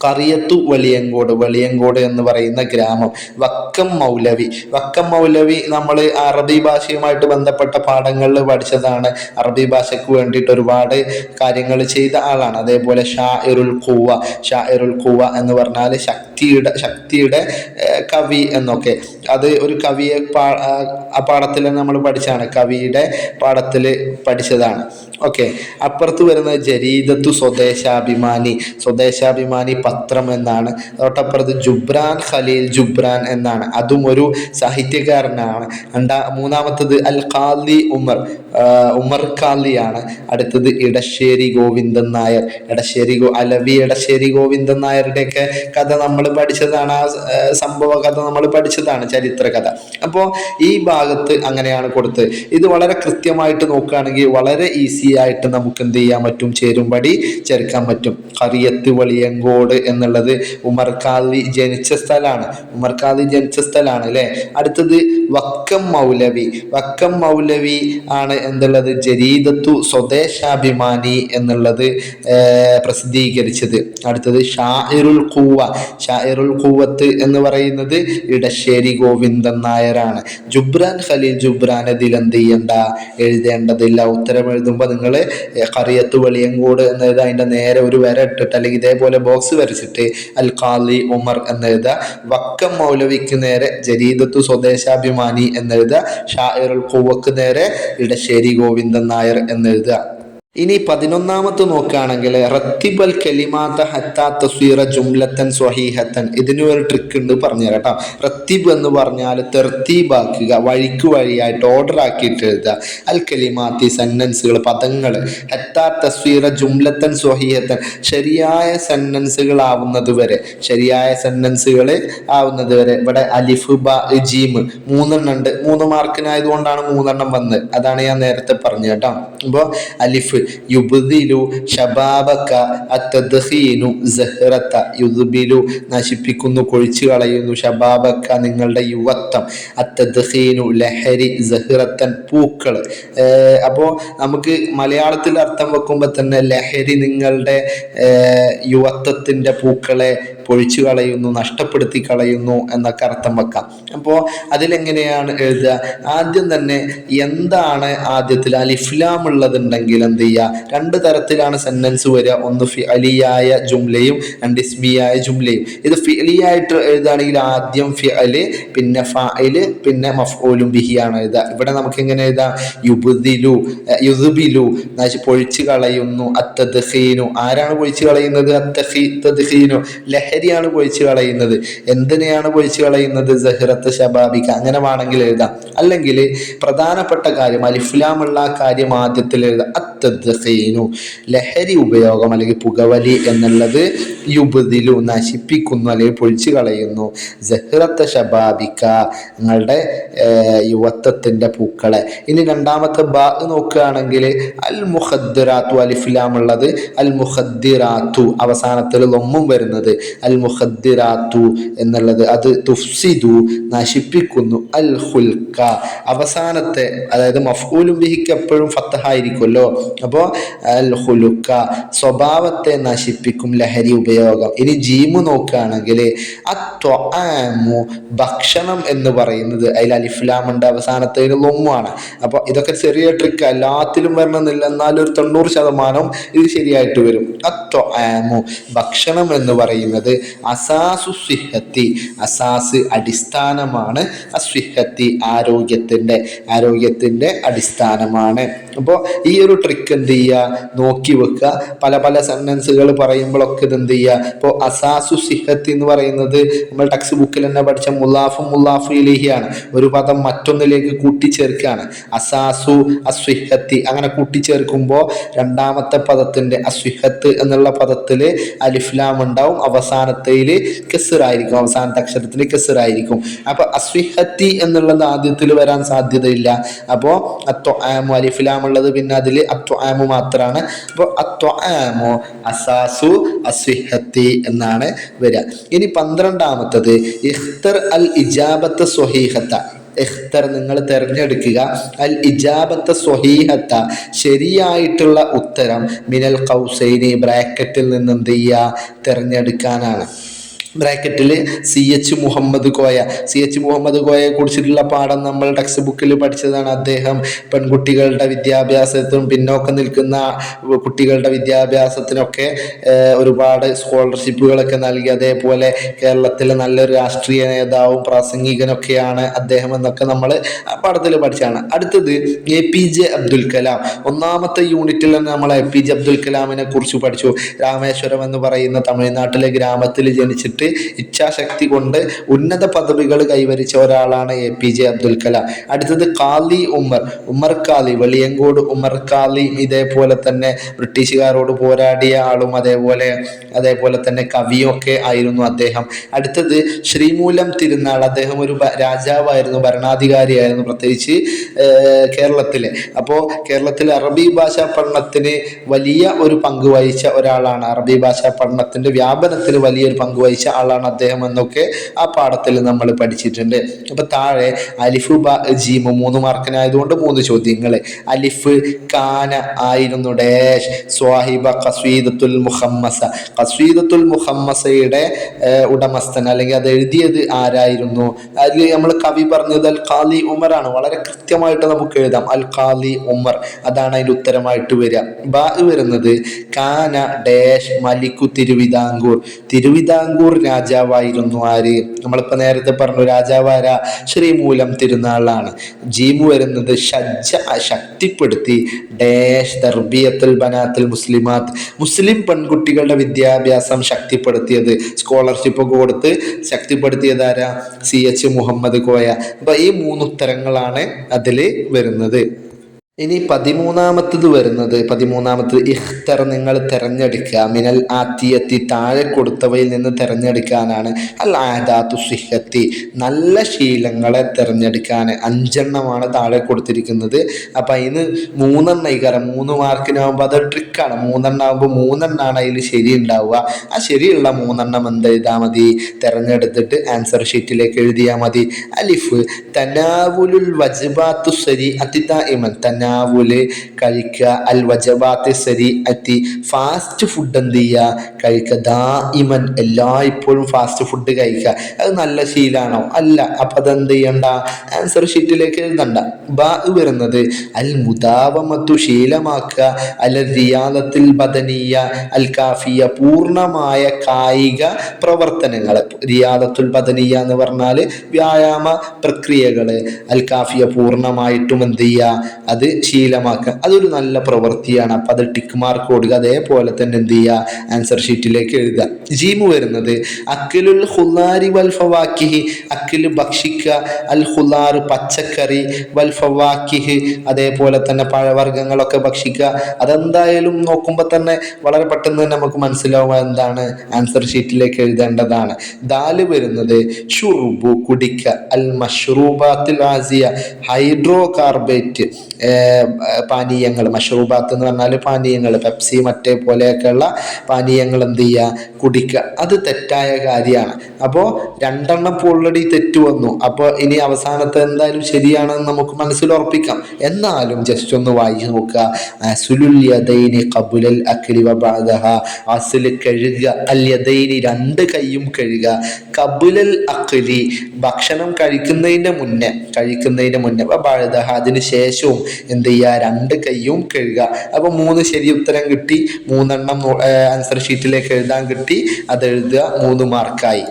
ഖറിയത്തു വലിയങ്കോട്, വലിയങ്കോട് എന്ന് പറയുന്ന ഗ്രാമം. വക്കം മൗലവി നമ്മൾ അറബി ഭാഷയുമായിട്ട് ബന്ധപ്പെട്ട പാഠങ്ങളിൽ പഠിച്ചതാണ്. അറബി ഭാഷയ്ക്ക് വേണ്ടിയിട്ട് ഒരുപാട് കാര്യങ്ങൾ ചെയ്ത ആളാണ്. അതേപോലെ ഷാഇറുൽ ഖുവ എന്ന് പറഞ്ഞാൽ ശക്തിയുടെ കവി എന്നൊക്കെ. അത് ഒരു കവിയെ ആ പാഠത്തിൽ നമ്മൾ പഠിച്ചതാണ്. കവിയുടെ പാഠത്തിൽ പഠിച്ചതാണ്. ഓക്കെ, അപ്പുറത്ത് വരുന്നത് ജരീദത്തു സ്വദേശാഭിമാനി പത്രം എന്നാണ്. തൊട്ടപ്പുറത്ത് ജുബ്രാൻ ഖലീൽ ജുബ്രാൻ എന്നാണ്. അതും ഒരു സാഹിത്യകാരനാണ്. മൂന്നാമത്തത് അൽ ഖാലി ഉമർ ഖാലിയാണ്. അടുത്തത് ഇടശ്ശേരി ഗോവിന്ദൻ നായർ, ഇടശ്ശേരി ഗോവിന്ദൻ നായരുടെയൊക്കെ കഥ നമ്മൾ പഠിച്ചതാണ്. ആ സംഭവ കഥ നമ്മൾ പഠിച്ചതാണ്, ചരിത്ര കഥ. അപ്പോൾ ഈ ഭാഗത്ത് അങ്ങനെയാണ് കൊടുത്തത്. ഇത് വളരെ കൃത്യമായിട്ട് നോക്കുകയാണെങ്കിൽ വളരെ ഈസി ആയിട്ട് നമുക്ക് എന്ത് ചെയ്യാൻ പറ്റും? ചേരുംപടി ചേർക്കാൻ പറ്റും. ഖറിയത്ത് വലിയങ്കോട് എന്നുള്ളത് ഉമർ ഖാലി ജനിച്ച സ്ഥലമാണ് അല്ലെ. അടുത്തത് വക്കം മൗലവി ആണ് എന്തുള്ളത്? ജരീദത്തു സ്വദേശാഭിമാനി എന്നുള്ളത് പ്രസിദ്ധീകരിച്ചത്. അടുത്തത് ഷാഇറുൽ ഖുവത്ത് എന്ന് പറയുന്നത് ഇടശ്ശേരി ഗോവിന്ദൻ നായരാണ്. ജുബ്രാൻ ഖലീൽ ജുബ്രാൻ ഇതിൽ എന്ത് ചെയ്യണ്ട? എഴുതേണ്ടതില്ല. ഉത്തരം എഴുതുമ്പോൾ നിങ്ങൾ ഖറിയത്ത് വലിയങ്കോട് എന്നെഴുതുക. അതിൻ്റെ നേരെ ഒരു വര ഇട്ടിട്ട്, അല്ലെങ്കിൽ ഇതേപോലെ ബോക്സ് വരച്ചിട്ട് അൽ ഖാലി ഉമർ എന്നെഴുതുക. വക്കം മൗലവിക്ക് നേരെ ജരീദത്തു സ്വദേശാഭിമാനി എന്നെഴുതുക. ഷാഇറുൽ ഖുവക്ക് നേരെ ഇടശ്ശേരി ഗോവിന്ദൻ നായർ എന്നെഴുതുക. ഇനി 11ാമത്തെ നോക്കുകയാണെങ്കിൽ റത്തിബൽ കലിമാത ഹത്താ തസ്വീറ ജുംലത്തൻ സ്വഹീഹത്തൻ. ഇതിന് ഒരു ട്രിക്ക് ഉണ്ട്, പറഞ്ഞുതരാം കേട്ടോ. റത്തിബ് എന്ന് പറഞ്ഞാൽ തെർത്തീബാക്കുക, വഴിയായിട്ട് ഓർഡർ ആക്കിയിട്ട് എഴുതുക. അൽ കലിമാത്തി സെന്റൻസുകൾ, പദങ്ങൾ. ഹത്താ തസ്വീറ ജുംലത്തൻ സ്വഹീഹത്തൻ, ശരിയായ സെന്റൻസുകൾ ആവുന്നത് വരെ. ഇവിടെ അലിഫ് ബ ജീം 3 എണ്ണം ഉണ്ട്. 3 മാർക്കിനായതുകൊണ്ടാണ് 3 എണ്ണം വന്നത്. അതാണ് ഞാൻ നേരത്തെ പറഞ്ഞത് കേട്ടോ. അപ്പോൾ അലിഫ് യുബ്ദിലു ഷബാബക അത്തദ്ഖീനു സഹ്റത. യുദ്ബിലു നശിപ്പിക്കുന്നു, കൊഴിച്ചു കളയുന്നു, ഷബാബക്ക നിങ്ങളുടെ യുവത്വം, അത്തദ്ഖീനു ലഹരി, സഹ്റത്തൻ പൂക്കൾ. അപ്പോൾ നമുക്ക് മലയാളത്തിൽ അർത്ഥം വെക്കുമ്പോൾ തന്നെ ലഹരി നിങ്ങളുടെ യുവത്വത്തിൻ്റെ പൂക്കളെ പൊഴിച്ചു കളയുന്നു, നഷ്ടപ്പെടുത്തി കളയുന്നു എന്നൊക്കെ അർത്ഥം വെക്കാം. അപ്പോൾ അതിലെങ്ങനെയാണ് എഴുതുക? ആദ്യം തന്നെ എന്താണ് ആദ്യത്തിൽ അലിഫ്ലാം ഉള്ളതുണ്ടെങ്കിൽ എന്ത് ചെയ്യുക? രണ്ട് തരത്തിലാണ് സെന്റൻസ് വരിക. ഒന്ന് ഫിഅലിയായ ജുംലയും രണ്ട് ഇസ്മിയായ ജുംലയും. ഇത് ഫിഅലിയായിട്ട് എഴുതുകയാണെങ്കിൽ ആദ്യം ഫിഅല്, പിന്നെ ഫാഇല്, പിന്നെ മഫ്ഊലും ബിഹി ആണ് എഴുതുക. ഇവിടെ നമുക്ക് എങ്ങനെ എഴുതാം? യുബ്ദിലു, യുദ്ബിലു പൊഴിച്ചു കളയുന്നു, അത്തദ്ഖീനു ആരാണ് പൊഴിച്ചു കളയുന്നത്? തദ്ഖീനു ലഹരിയാണ് പൊഴിച്ചു കളയുന്നത്. എന്തിനെയാണ് പൊഴിച്ചു കളയുന്നത്? സഹ്റത്ത് ഷബാബിക. അങ്ങനെ വേണമെങ്കിൽ എഴുതാം. അല്ലെങ്കിൽ പ്രധാനപ്പെട്ട കാര്യം അലിഫ്ലാമുള്ള കാര്യം ആദ്യത്തിൽ എഴുതാം. അത്തദ്ഖീനു ലഹരി ഉപയോഗം അല്ലെങ്കിൽ പുകവലി എന്നുള്ളത് യുബ്ദിലു നശിപ്പിക്കുന്നു അല്ലെങ്കിൽ പൊഴിച്ചു കളയുന്നു, സഹ്റത്ത് ഷബാബിക നിങ്ങളുടെ യുവത്വത്തിൻ്റെ പൂക്കളെ. ഇനി രണ്ടാമത്തെ ബാ നോക്കുകയാണെങ്കിൽ അൽ മുഖദ്ദിറാത്തു അലിഫ്ലാമുള്ളത്, അൽ മുഖദ്ദിറാത്തു അവസാനത്തിൽ ലൊമ്മും വരുന്നത്, അൽ മുഖദ്ദിറാത്തു എന്നുള്ളത് അത് തുഫ്സിദു നശിപ്പിക്കുന്നു, അൽ ഖുൽക അവസാനത്തെ അതായത് മഫ്ഊലും ബിഹിക്ക് എപ്പോഴും ഫത്തഹായിരിക്കുമല്ലോ. അപ്പോൾ അൽ ഖുലുക സ്വഭാവത്തെ നശിപ്പിക്കും ലഹരി ഉപയോഗം. ഇനി ജീമു നോക്കുകയാണെങ്കിൽ അത്വആമു ഭക്ഷണം എന്ന് പറയുന്നത് അതിൽ അലിഫ്ലാമുണ്ട്, അവസാനത്തെ ലൊമ്മാണ്. അപ്പോൾ ഇതൊക്കെ ചെറിയ ട്രിക്ക്, എല്ലാത്തിലും വരണമെന്നില്ല, എന്നാലും ഒരു 90% ഇത് ശരിയായിട്ട് വരും. അത്വആമു ഭക്ഷണം എന്ന് പറയുന്നത് അസാസു സിഹത്തി അസാസ് അടിസ്ഥാനമാണ്, അസ്വിഹത്തി ആരോഗ്യത്തിൻ്റെ അടിസ്ഥാനമാണ്. അപ്പോൾ ഈ ഒരു ട്രിക്ക് എന്ത് ചെയ്യുക? നോക്കി വെക്കുക. പല പല സെന്റൻസുകൾ പറയുമ്പോഴൊക്കെ ഇത് എന്ത് ചെയ്യുക? ഇപ്പോൾ അസാസു സിഹത്തി എന്ന് പറയുന്നത് നമ്മൾ ടെക്സ്റ്റ് ബുക്കിൽ തന്നെ പഠിച്ച മുല്ലാഫു ഇലൈഹിയാണ്. ഒരു പദം മറ്റൊന്നിലേക്ക് കൂട്ടിച്ചേർക്കുകയാണ്. അസാസു അസ്വിഹത്തി അങ്ങനെ കൂട്ടിച്ചേർക്കുമ്പോൾ രണ്ടാമത്തെ പദത്തിൻ്റെ അസ്വിഹത്ത് എന്നുള്ള പദത്തിൽ അലിഫ്ലാം ഉണ്ടാവും, അവസാനത്തിൽ കെസ്റായിരിക്കും, അവസാനത്തെ അക്ഷരത്തിൽ കെസ്റായിരിക്കും. അപ്പോൾ അസ്വിഹത്തി എന്നുള്ളത് ആദ്യത്തിൽ വരാൻ സാധ്യതയില്ല. അപ്പോൾ അത്വആമു അലിഫ്ലാം ഉള്ളത് പിന്നെ അതിൽ അത്വആമു മാത്രമാണ്. അപ്പോൾ അത്വആമു അസാസു അസ്വിഹത്തി എന്നാണ് വരിക. ഇനി 12ാമത്തത് ഇഖ്തർ അൽ ഇജാബത്ത് സ്വഹീഹത്ത. ഇഖ്തർ നിങ്ങൾ തിരഞ്ഞെടുക്കുക, അൽ ഇജാബത്ത് സ്വഹീഹത്ത ശരിയായിട്ടുള്ള ഉത്തരം, മിനൽ ഖൗസൈനി ബ്രാക്കറ്റിൽ നിന്ന് എന്ത് ചെയ്യുക? തിരഞ്ഞെടുക്കാനാണ്. ബ്രാക്കറ്റിൽ CH മുഹമ്മദ് കോയയെ കുറിച്ചിട്ടുള്ള പാഠം നമ്മൾ ടെക്സ്റ്റ് ബുക്കിൽ പഠിച്ചതാണ്. അദ്ദേഹം പെൺകുട്ടികളുടെ വിദ്യാഭ്യാസത്തിനും പിന്നോക്കം നിൽക്കുന്ന കുട്ടികളുടെ വിദ്യാഭ്യാസത്തിനൊക്കെ ഒരുപാട് സ്കോളർഷിപ്പുകളൊക്കെ നൽകി. അതേപോലെ കേരളത്തിലെ നല്ലൊരു രാഷ്ട്രീയ നേതാവും പ്രാസംഗികനൊക്കെയാണ് അദ്ദേഹം എന്നൊക്കെ നമ്മൾ പാഠത്തിൽ പഠിച്ചതാണ്. അടുത്തത് APJ അബ്ദുൽ കലാം. 1ാമത്തെ യൂണിറ്റിൽ തന്നെ നമ്മൾ APJ അബ്ദുൽ കലാമിനെ കുറിച്ച് പഠിച്ചു. രാമേശ്വരം എന്ന് പറയുന്ന തമിഴ്നാട്ടിലെ ഗ്രാമത്തിൽ ജനിച്ചിട്ട് ഇച്ഛാശക്തി കൊണ്ട് ഉന്നത പദവികൾ കൈവരിച്ച ഒരാളാണ് APJ അബ്ദുൽ കലാം. അടുത്തത് ഖാലി ഉമർ ഖാലി, വെളിയങ്കോട് ഉമർ ഖാലി. ഇതേപോലെ തന്നെ ബ്രിട്ടീഷുകാരോട് പോരാടിയ ആളും അതേപോലെ തന്നെ കവിയും ഒക്കെ ആയിരുന്നു അദ്ദേഹം. അടുത്തത് ശ്രീമൂലം തിരുനാൾ. അദ്ദേഹം ഒരു രാജാവായിരുന്നു, ഭരണാധികാരിയായിരുന്നു, പ്രത്യേകിച്ച് കേരളത്തിലെ. അപ്പോൾ കേരളത്തിലെ അറബി ഭാഷാ പഠനത്തിന് വലിയ ഒരു പങ്ക് വഹിച്ച ഒരാളാണ്. അറബി ഭാഷാ പഠനത്തിന്റെ വ്യാപനത്തിന് വലിയൊരു പങ്ക് വഹിച്ച ആളാണ് അദ്ദേഹം എന്നൊക്കെ ആ പാഠത്തിൽ നമ്മൾ പഠിച്ചിട്ടുണ്ട്. അപ്പൊ താഴെ അലിഫ് ബ ജീമ് 3 മാർക്കിനായതുകൊണ്ട് 3 ചോദ്യങ്ങൾ. അലിഫ് കാന ആയിരുന്നു ഡാഷ് സ്വാഹിബ ഖസ്വീദത്തുൽ മുഹമ്മസ. ഖസ്വീദത്തുൽ മുഹമ്മസയുടെ ഉടമസ്ഥൻ അല്ലെങ്കിൽ അത് എഴുതിയത് ആരായിരുന്നു? അതിൽ നമ്മൾ കവി പറഞ്ഞത് അൽ ഖാലി ഉമറാണ്. വളരെ കൃത്യമായിട്ട് നമുക്ക് എഴുതാം അൽ ഖാലി ഉമർ, അതാണ് അതിൻ്റെ ഉത്തരമായിട്ട് വരിക. ബ വരുന്നത് കാന ഡാഷ് മലിക്കു തിരുവിതാംകൂർ രാജാവായിരുന്നു ആര്? നമ്മളിപ്പോൾ നേരത്തെ പറഞ്ഞു രാജാവാര ശ്രീമൂലം തിരുനാളാണ്. ജീമു വരുന്നത് ഷജ്ജ ശക്തിപ്പെടുത്തി ഡാഷ് തർബിയത്തുൽ ബനാത്തുൽ മുസ്ലിമാത്ത് മുസ്ലിം പെൺകുട്ടികളുടെ വിദ്യാഭ്യാസം ശക്തിപ്പെടുത്തിയത്, സ്കോളർഷിപ്പ് കൊടുത്ത് ശക്തിപ്പെടുത്തിയത് ആരാ? CH മുഹമ്മദ് കോയ. അപ്പൊ ഈ 3 ഉത്തരങ്ങളാണ് അതിൽ വരുന്നത്. ഇനി 13-ാമത്തത് വരുന്നത്, 13-ാമത്തത് ഇഖ്തർ, നിങ്ങൾ തിരഞ്ഞെടുക്കുക, മിനൽ ആത്തിയത്തി, താഴെ കൊടുത്തവയിൽ നിന്ന് തിരഞ്ഞെടുക്കാനാണ്. അൽ ആദാത്തു സിഹത്തി, നല്ല ശീലങ്ങളെ തിരഞ്ഞെടുക്കാൻ 5 താഴെ കൊടുത്തിരിക്കുന്നത്. അപ്പം അതിന് 3 ഇക്കാരം, 3 മാർക്കിനാകുമ്പോൾ അത് ട്രിക്കാണ്. 3 3 അതിൽ ശരി ഉണ്ടാവുക. ആ ശരിയുള്ള 3 എന്ത് എഴുതാൽ മതി, തിരഞ്ഞെടുത്തിട്ട് ആൻസർ ഷീറ്റിലേക്ക് എഴുതിയാൽ മതി. അലിഫ്, തനാവുലുൽ വജ്ബാത്തു സരീഅത്തി ദായിമൻ, തനാവുല് കഴിക്കുക, അൽ വജബാത്തി സരീഅത്തി ഫാസ്റ്റ് ഫുഡ് എന്ത് ചെയ്യുക, കഴിക്കുക, ദായിമൻ എല്ലായ്പ്പോഴും ഫാസ്റ്റ് ഫുഡ് കഴിക്കുക. അത് നല്ല ശീലാണോ? അല്ല. അപ്പം അതെന്ത് ചെയ്യണ്ട, ആൻസർ ഷീറ്റിലേക്ക് എഴുതണ്ട. ബാ വരുന്നത് അൽ മുദാവമത്തു, ശീലമാക്കുക, അൽ റിയാദത്തിൽ ബദനിയ അൽ കാഫിയ, പൂർണ്ണമായ കായിക പ്രവർത്തനങ്ങൾ. റിയാദത്തുൽ ബദനിയ എന്ന് പറഞ്ഞാൽ വ്യായാമ പ്രക്രിയകൾ, അൽ കാഫിയ പൂർണ്ണമായിട്ടും എന്ത് ചെയ്യുക, അത് ശീലമാക്കുക. അതൊരു നല്ല പ്രവൃത്തിയാണ്. അപ്പം അത് ടിക്ക് മാർക്ക് കൊടുക്കുക. അതേപോലെ തന്നെ എന്ത് ചെയ്യുക, ആൻസർ ഷീറ്റിലേക്ക് എഴുതുക. ജീമു വരുന്നത് അക്കിലുൽ ഖുലാരി വൽ ഫവാക്കിഹി, അക്കില് ഭക്ഷിക്കുക, അൽ ഖുലാർ പച്ചക്കറി, വൽ ഫവാക്കിഹ് അതേപോലെ തന്നെ പഴവർഗ്ഗങ്ങളൊക്കെ ഭക്ഷിക്കുക. അതെന്തായാലും നോക്കുമ്പോൾ തന്നെ വളരെ പെട്ടെന്ന് തന്നെ നമുക്ക് മനസ്സിലാവും എന്താണ്, ആൻസർ ഷീറ്റിലേക്ക് എഴുതേണ്ടതാണ്. ദാല് വരുന്നത് ഷുർബു, കുടിക്ക, അൽ മഷ്റൂബാത്തിൽ ആസിയ, ഹൈഡ്രോ കാർബേറ്റ് പാനീയങ്ങൾ. മഷ്റൂബാത്ത് എന്ന് പറഞ്ഞാൽ പാനീയങ്ങൾ, പെപ്സി മറ്റേ പോലെയൊക്കെയുള്ള പാനീയങ്ങൾ എന്ത് ചെയ്യുക, കുടിക്കുക. അത് തെറ്റായ കാര്യമാണ്. അപ്പോൾ 2 ഓൾറെഡി തെറ്റ് വന്നു. അപ്പോൾ ഇനി അവസാനത്തെ എന്തായാലും ശരിയാണെന്ന് നമുക്ക് മനസ്സിൽ ഉറപ്പിക്കാം. എന്നാലും ജസ്റ്റ് ഒന്ന് വായിച്ചു നോക്കുക. അസ്ലുൽ യദൈനി ഖബുലൽ അക്ലി വ ബഅദഹ, അസ്ൽ കഴുകുക, അൽ യദൈനി 2 കൈയും കഴുകുക, ഖബുലൽ അക്ലി ഭക്ഷണം കഴിക്കുന്നതിൻ്റെ മുന്നേ, വ ബഅദഹ അതിന് ശേഷവും എന്ത് ചെയ്യുക, 2 കൈയും കഴുകുക. അപ്പോൾ 3 ശരി ഉത്തരം കിട്ടി. 3 ആൻസർ ഷീറ്റിലേക്ക് എഴുതാൻ കിട്ടി. അത് എഴുതുക, 3 മാർക്കായി.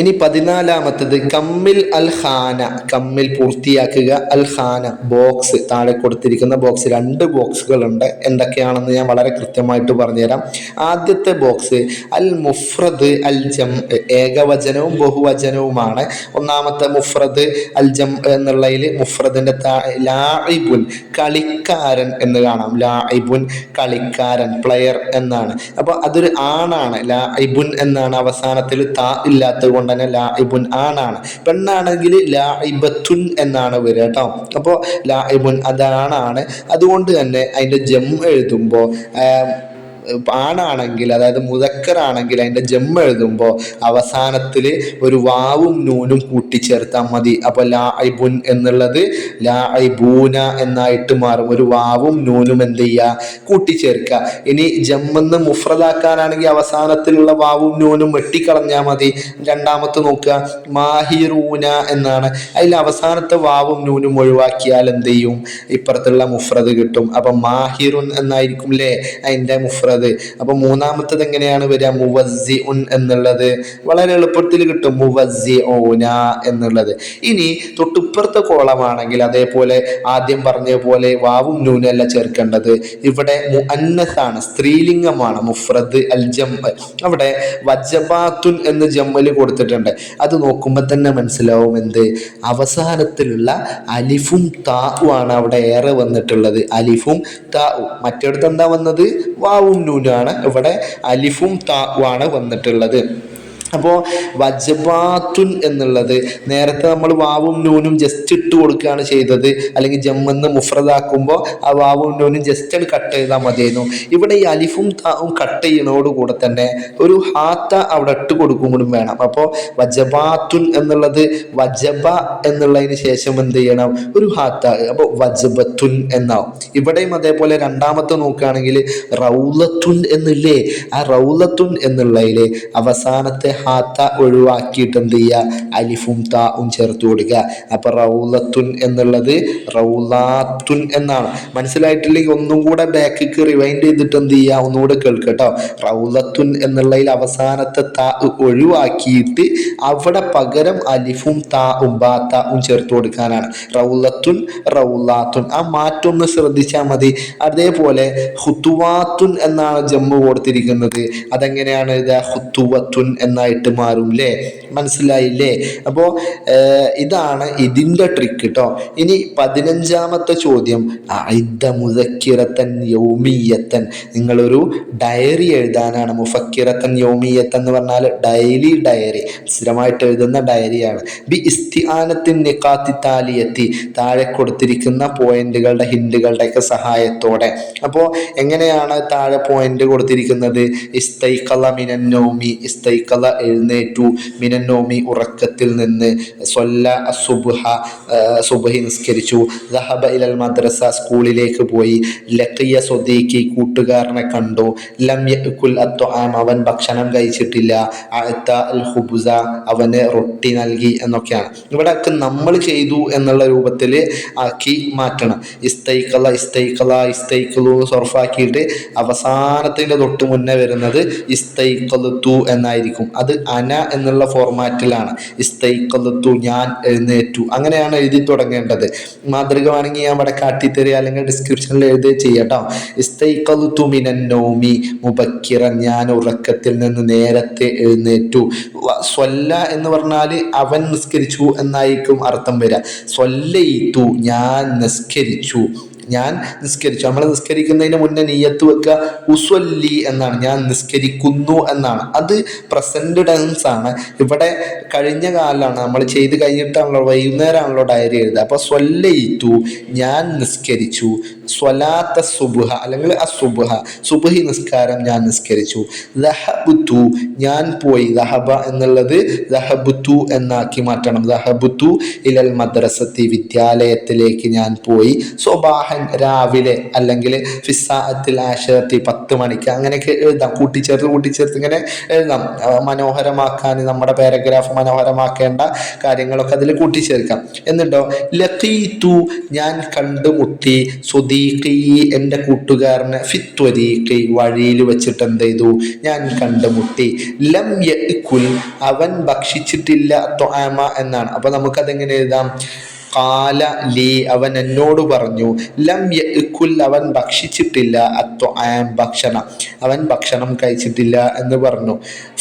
ഇനി 14-ാമത്തത് കമ്മിൽ അൽ ഖാന, കമ്മിൽ പൂർത്തിയാക്കുക, അൽ ഖാന ബോക്സ്, താഴെ കൊടുത്തിരിക്കുന്ന ബോക്സ്. 2 ബോക്സുകളുണ്ട്. എന്തൊക്കെയാണെന്ന് ഞാൻ വളരെ കൃത്യമായിട്ട് പറഞ്ഞുതരാം. ആദ്യത്തെ ബോക്സ് അൽ മുഫ്രദ് അൽ ജം, ഏകവചനവും ബഹുവചനവുമാണ്. ഒന്നാമത്തെ മുഫ്രദ് അൽ ജം എന്നുള്ളതിൽ മുഫ്രദിന്റെ ലാഇബുൻ, കളിക്കാരൻ എന്ന് കാണാം. ലാഇബുൻ കളിക്കാരൻ, പ്ലെയർ എന്നാണ്. അപ്പോൾ അതൊരു ആണാണ്. ലാഇബുൻ എന്നാണ്, അവസാനത്തിൽ താ ഇല്ലാത്തത് കൊണ്ട് തന്നെ ലാഇബുൻ ആണാണ്. പെണ്ണാണെങ്കിൽ ലാഇബത്തുൻ എന്നാണ് വരിക കേട്ടോ. അപ്പോൾ ലാഇബുൻ അതാണാണ്. അതുകൊണ്ട് തന്നെ അതിൻ്റെ ജം എഴുതുമ്പോൾ ആണാണെങ്കിൽ, അതായത് മുദക്കറാണെങ്കിൽ അതിൻ്റെ ജമ്മ എഴുതുമ്പോൾ അവസാനത്തിൽ ഒരു വാവും നൂനും കൂട്ടിച്ചേർത്താൽ മതി. അപ്പോൾ ലാഇബുൻ എന്നുള്ളത് ലാഇബൂന എന്നായിട്ട് മാറും. ഒരു വാവും നൂനും എന്ത് ചെയ്യുക, കൂട്ടിച്ചേർക്കുക. ഇനി ജമ്മെന്ന് മുഫ്രദാക്കാനാണെങ്കിൽ അവസാനത്തിലുള്ള വാവും നൂനും വെട്ടിക്കളഞ്ഞാൽ മതി. രണ്ടാമത്തെ നോക്കുക, മാഹിറൂന എന്നാണ്. അതിൽ അവസാനത്തെ വാവും നൂനും ഒഴിവാക്കിയാൽ എന്ത് ചെയ്യും, ഇപ്പുറത്തുള്ള മുഫ്രദ് കിട്ടും. അപ്പം മാഹിറുൻ എന്നായിരിക്കും അല്ലേ അതിൻ്റെ മുഫ്രദ്. അപ്പൊ മൂന്നാമത്തത് എങ്ങനെയാണ് വരിക, മുവസ്സിഉൻ എന്നുള്ളത് വളരെ എളുപ്പത്തിൽ കിട്ടും, മുവസ്സിഊന എന്നുള്ളത്. ഇനി തൊട്ടുപ്പുറത്തെ കോളമാണെങ്കിൽ അതേപോലെ ആദ്യം പറഞ്ഞ പോലെ വാവും നൂനും അല്ല ചേർക്കേണ്ടത്. ഇവിടെ മുഅന്നസാണ്, സ്ത്രീലിംഗമാണ്, മുഫ്രദ് അൽ ജം. അവിടെ വജബാത്തുൻ എന്ന് ജമ്മല് കൊടുത്തിട്ടുണ്ട്. അത് നോക്കുമ്പോൾ തന്നെ മനസ്സിലാവും എന്ത്, അവസാനത്തിലുള്ള അലിഫും താഉം ആണ് അവിടെ ഏറെ വന്നിട്ടുള്ളത്. അലിഫും താഉം. മറ്റേടത്ത് എന്താ വന്നത്, വാവും നൂനാണ്. ഇവിടെ അലിഫും താഉം ആണ് വന്നിട്ടുള്ളത്. അപ്പോൾ വജബാത്തുൻ എന്നുള്ളത് നേരത്തെ നമ്മൾ വാവും നൂനും ജസ്റ്റ് ഇട്ട് കൊടുക്കുകയാണ് ചെയ്തത്, അല്ലെങ്കിൽ ജമ്മെന്ന് മുഫ്രദാക്കുമ്പോൾ ആ വാവും നൂനും ജസ്റ്റ് ഒന്ന് കട്ട് ചെയ്താൽ മതിയായിരുന്നു. ഇവിടെ ഈ അലിഫും താവും കട്ട് ചെയ്യുന്നതോടുകൂടെ തന്നെ ഒരു ഹാത്ത അവിടെ ഇട്ട് കൊടുക്കും കൂടി വേണം. അപ്പോൾ വജബാത്തുൻ എന്നുള്ളത് വജബ എന്നുള്ളതിന് ശേഷം എന്ത് ചെയ്യണം, ഒരു ഹാത്ത. അപ്പോൾ വജബത്തുൻ എന്നാവും. ഇവിടെയും അതേപോലെ രണ്ടാമത്തെ നോക്കുകയാണെങ്കിൽ റൗലത്തുൻ എന്നില്ലേ, ആ റൗലത്തുൻ എന്നുള്ളതിൽ അവസാനത്തെ ഹാത്ത ഒഴിവാക്കിയിട്ട് എന്ത് ചെയ്യുക, അലിഫും താവും ചേർത്ത് കൊടുക്കുക. അപ്പൊ റൗലത്തുൻ എന്നുള്ളത് റൗലാത്തുൻ എന്നാണ്. മനസ്സിലായിട്ടില്ലെങ്കിൽ ഒന്നും കൂടെ ബാക്കിക്ക് റിവൈൻഡ് ചെയ്തിട്ട് എന്ത് ചെയ്യുക, ഒന്നുകൂടെ കേൾക്കട്ടോ. റൗലത്തുൻ എന്നുള്ളതിൽ അവസാനത്തെ താ ഒഴിവാക്കിയിട്ട് അവിടെ പകരം അലിഫും താവും ബാത്താവും ചേർത്ത് കൊടുക്കാനാണ്. റൗലത്തുൻ റൗലാത്തുൻ, ആ മാറ്റം ഒന്ന് ശ്രദ്ധിച്ചാൽ മതി. അതേപോലെ ഹുത്തുവാത്തുൻ എന്നാണ് ജമ്മു കൊടുത്തിരിക്കുന്നത്. അതെങ്ങനെയാണ് ഇത്, ഹുത്തുവത്തുൻ എന്നായി എന്നായിട്ട് മാറും അല്ലേ? മനസ്സിലായില്ലേ? അപ്പോൾ ഇതാണ് ഇതിൻ്റെ ട്രിക്ക് കേട്ടോ. ഇനി 15ാമത്തെ ചോദ്യം, അഇദ്ദ മുദക്കിറത്തൻ യൗമിയത്തൻ, നിങ്ങളൊരു ഡയറി എഴുതാനാണ്. മുഫക്കിറത്തൻ യൗമിയത്തൻ എന്ന് പറഞ്ഞാൽ ഡെയിലി ഡയറി, സ്ഥിരമായിട്ട് എഴുതുന്ന ഡയറിയാണ്. ബി ഇസ്തിആനത്തിൻ നിഖാത്തി താലിയത്തി, താഴെ കൊടുത്തിരിക്കുന്ന പോയിന്റുകളുടെ ഹിന്റുകളുടെയൊക്കെ സഹായത്തോടെ. അപ്പോൾ എങ്ങനെയാണ് താഴെ പോയിന്റ് കൊടുത്തിരിക്കുന്നത്? ഇസ്തൈഖല മിനന്നൗമി, ഇസ്തൈഖല എഴുന്നേറ്റു, മിനന്നൗമി ഉറക്കത്തിൽ നിന്ന്, സ്വല്ല സുബ്ഹ സുബ്ഹി നിസ്കരിച്ചു, ദഹബ ഇലൽ മദ്രസ സ്കൂളിലേക്ക് പോയി, ലഖിയ സ്വദീഖി കൂട്ടുകാരനെ കണ്ടു, ലം യഅകുൽ അത്ആം അവൻ ഭക്ഷണം കഴിച്ചിട്ടില്ല, അഅത അൽ ഖുബ്സ അവന് റൊട്ടി നൽകി എന്നൊക്കെയാണ്. ഇവിടെയൊക്കെ നമ്മൾ ചെയ്തു എന്നുള്ള രൂപത്തിൽ ആക്കി മാറ്റണം. ഇസ്തൈഖല ഇസ്തൈഖല ഇസ്തൈഖലു സർഫാക്കിയിട്ട് അവസാനത്തിൻ്റെ തൊട്ട് മുന്നേ വരുന്നത് ഇസ്തൈഖലതു എന്നായിരിക്കും. അത് അന എന്നുള്ള ഫോർമാറ്റിലാണ്. ഇസ്തൈഖലതു ഞാൻ എഴുന്നേറ്റു, അങ്ങനെയാണ് എഴുതി തുടങ്ങേണ്ടത്. മാതൃക വേണമെങ്കിൽ ഞാൻ ഇവിടെ കാട്ടിത്തരിക അല്ലെങ്കിൽ ഡിസ്ക്രിപ്ഷനിൽ എഴുതുക ചെയ്യട്ടോ. ഇസ്തൈഖലതു മിനന്നൗമി മുബക്കിറൻ, ഞാൻ ഉറക്കത്തിൽ നിന്ന് നേരത്തെ എഴുന്നേറ്റു. സ്വല്ല എന്ന് പറഞ്ഞാൽ അവൻ നിസ്കരിച്ചു എന്നായിരിക്കും അർത്ഥം വരിക. സ്വല്ലൈതു ഞാൻ നിസ്കരിച്ചു, ഞാൻ നിസ്കരിച്ചു. നമ്മൾ നിസ്കരിക്കുന്നതിന് മുന്നേ നിയ്യത്ത് വെക്കുക ഉസ്വല്ലി എന്നാണ്, ഞാൻ നിസ്കരിക്കുന്നു എന്നാണ്. അത് പ്രസന്റ് ടെൻസ് ആണ്. ഇവിടെ കഴിഞ്ഞ കാലമാണ്, നമ്മൾ ചെയ്ത് കഴിഞ്ഞിട്ടാണല്ലോ, വൈകുന്നേരമാണല്ലോ ഡയറി എഴുതുക. അപ്പോൾ സ്വല്ലൈതു ഞാൻ നിസ്കരിച്ചു, സ്വലാത്ത സുബ്ഹ അല്ലെങ്കിൽ അസുബ്ഹ സുബ്ഹി നിസ്കാരം ഞാൻ നിസ്കരിച്ചു, ദഹബുതു ഞാൻ പോയി, ദഹബ എന്നുള്ളത് ദഹബുതു എന്നാക്കി മാറ്റണം. ദഹബുതു ഇലൽ മദ്രസത്തി വിദ്യാലയത്തിലേക്ക് ഞാൻ പോയി, സ്വബാഹൻ രാവിലെ അല്ലെങ്കിൽ ഫിസ്സാഅത്തിൽ ആശറത്തി 10 മണിക്ക്, അങ്ങനെയൊക്കെ എഴുതാം. കൂട്ടിച്ചേർത്ത് ഇങ്ങനെ എഴുതാം. മനോഹരമാക്കാൻ, നമ്മുടെ പാരഗ്രാഫ് മനോഹരമാക്കേണ്ട കാര്യങ്ങളൊക്കെ അതിൽ കൂട്ടിച്ചേർക്കാം. എന്നിട്ടോ ലഖീതു ഞാൻ കണ്ടുമുട്ടി, സ്വദീഖി എൻ്റെ കൂട്ടുകാരനെ, ഫിത്വരീഖി വഴിയിൽ വെച്ചിട്ട് എന്ത് ചെയ്തു, ഞാൻ കണ്ടുമുട്ടി, ലം യഅകുൽ അവൻ ഭക്ഷിച്ചിട്ടില്ല, ത്വഅമ എന്നാണ്. അപ്പോൾ നമുക്കതെങ്ങനെ എഴുതാം? ഖാല ലീ അവൻ എന്നോട് പറഞ്ഞു, ലം യഅകുൽ അവൻ ഭക്ഷിച്ചിട്ടില്ല, അത്വഅം ഭക്ഷണം, അവൻ ഭക്ഷണം കഴിച്ചിട്ടില്ല എന്ന് പറഞ്ഞു.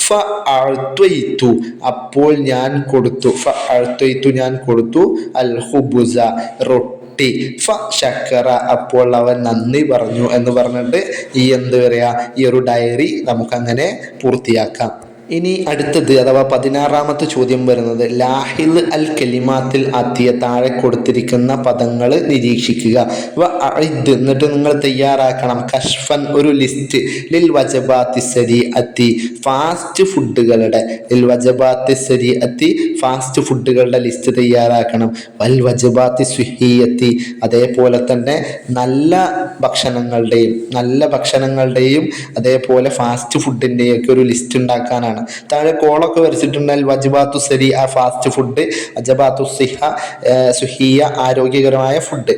ഫഅഅ്തൈതു അപ്പോൾ ഞാൻ കൊടുത്തു, ഫഅഅ്തൈതു ഞാൻ കൊടുത്തു, അൽ ഖുബ്സ റൊട്ടി, ഫശക്കറ അപ്പോൾ അവൻ നന്ദി പറഞ്ഞു എന്ന് പറഞ്ഞിട്ട് ഈ എന്ത് പറയാ, ഈ ഒരു ഡയറി നമുക്കങ്ങനെ പൂർത്തിയാക്കാം. ഇനി അടുത്തത് അഥവാ 16ാമത്തെ ചോദ്യം വരുന്നത്, ലാഹിൽ അൽ കലിമാത്തിൽ ആത്തിയ താഴെ കൊടുത്തിരിക്കുന്ന പദങ്ങൾ നിരീക്ഷിക്കുക. എന്നിട്ട് നിങ്ങൾ തയ്യാറാക്കണം കഷ്ഫൻ ഒരു ലിസ്റ്റ്, ലിൽ വജബാത്തി സരീഅത്തി ഫാസ്റ്റ് ഫുഡുകളുടെ, ലിൽ വജബാത്തി സരീഅത്തി ഫാസ്റ്റ് ഫുഡുകളുടെ ലിസ്റ്റ് തയ്യാറാക്കണം. വൽ വജബാത്തി സുഹിയത്തി അതേപോലെ തന്നെ നല്ല ഭക്ഷണങ്ങളുടെയും അതേപോലെ ഫാസ്റ്റ് ഫുഡിൻ്റെയും ഒക്കെ ഒരു ലിസ്റ്റ് ഉണ്ടാക്കാനാണ്. താഴെ കോളൊക്കെ വരച്ചിട്ടുണ്ടെങ്കിൽ വജബാത്തു സരി ആ ഫാസ്റ്റ് ഫുഡ്, വജബാത്തു സിഹ സുഹിയ ആരോഗ്യകരമായ ഫുഡ്.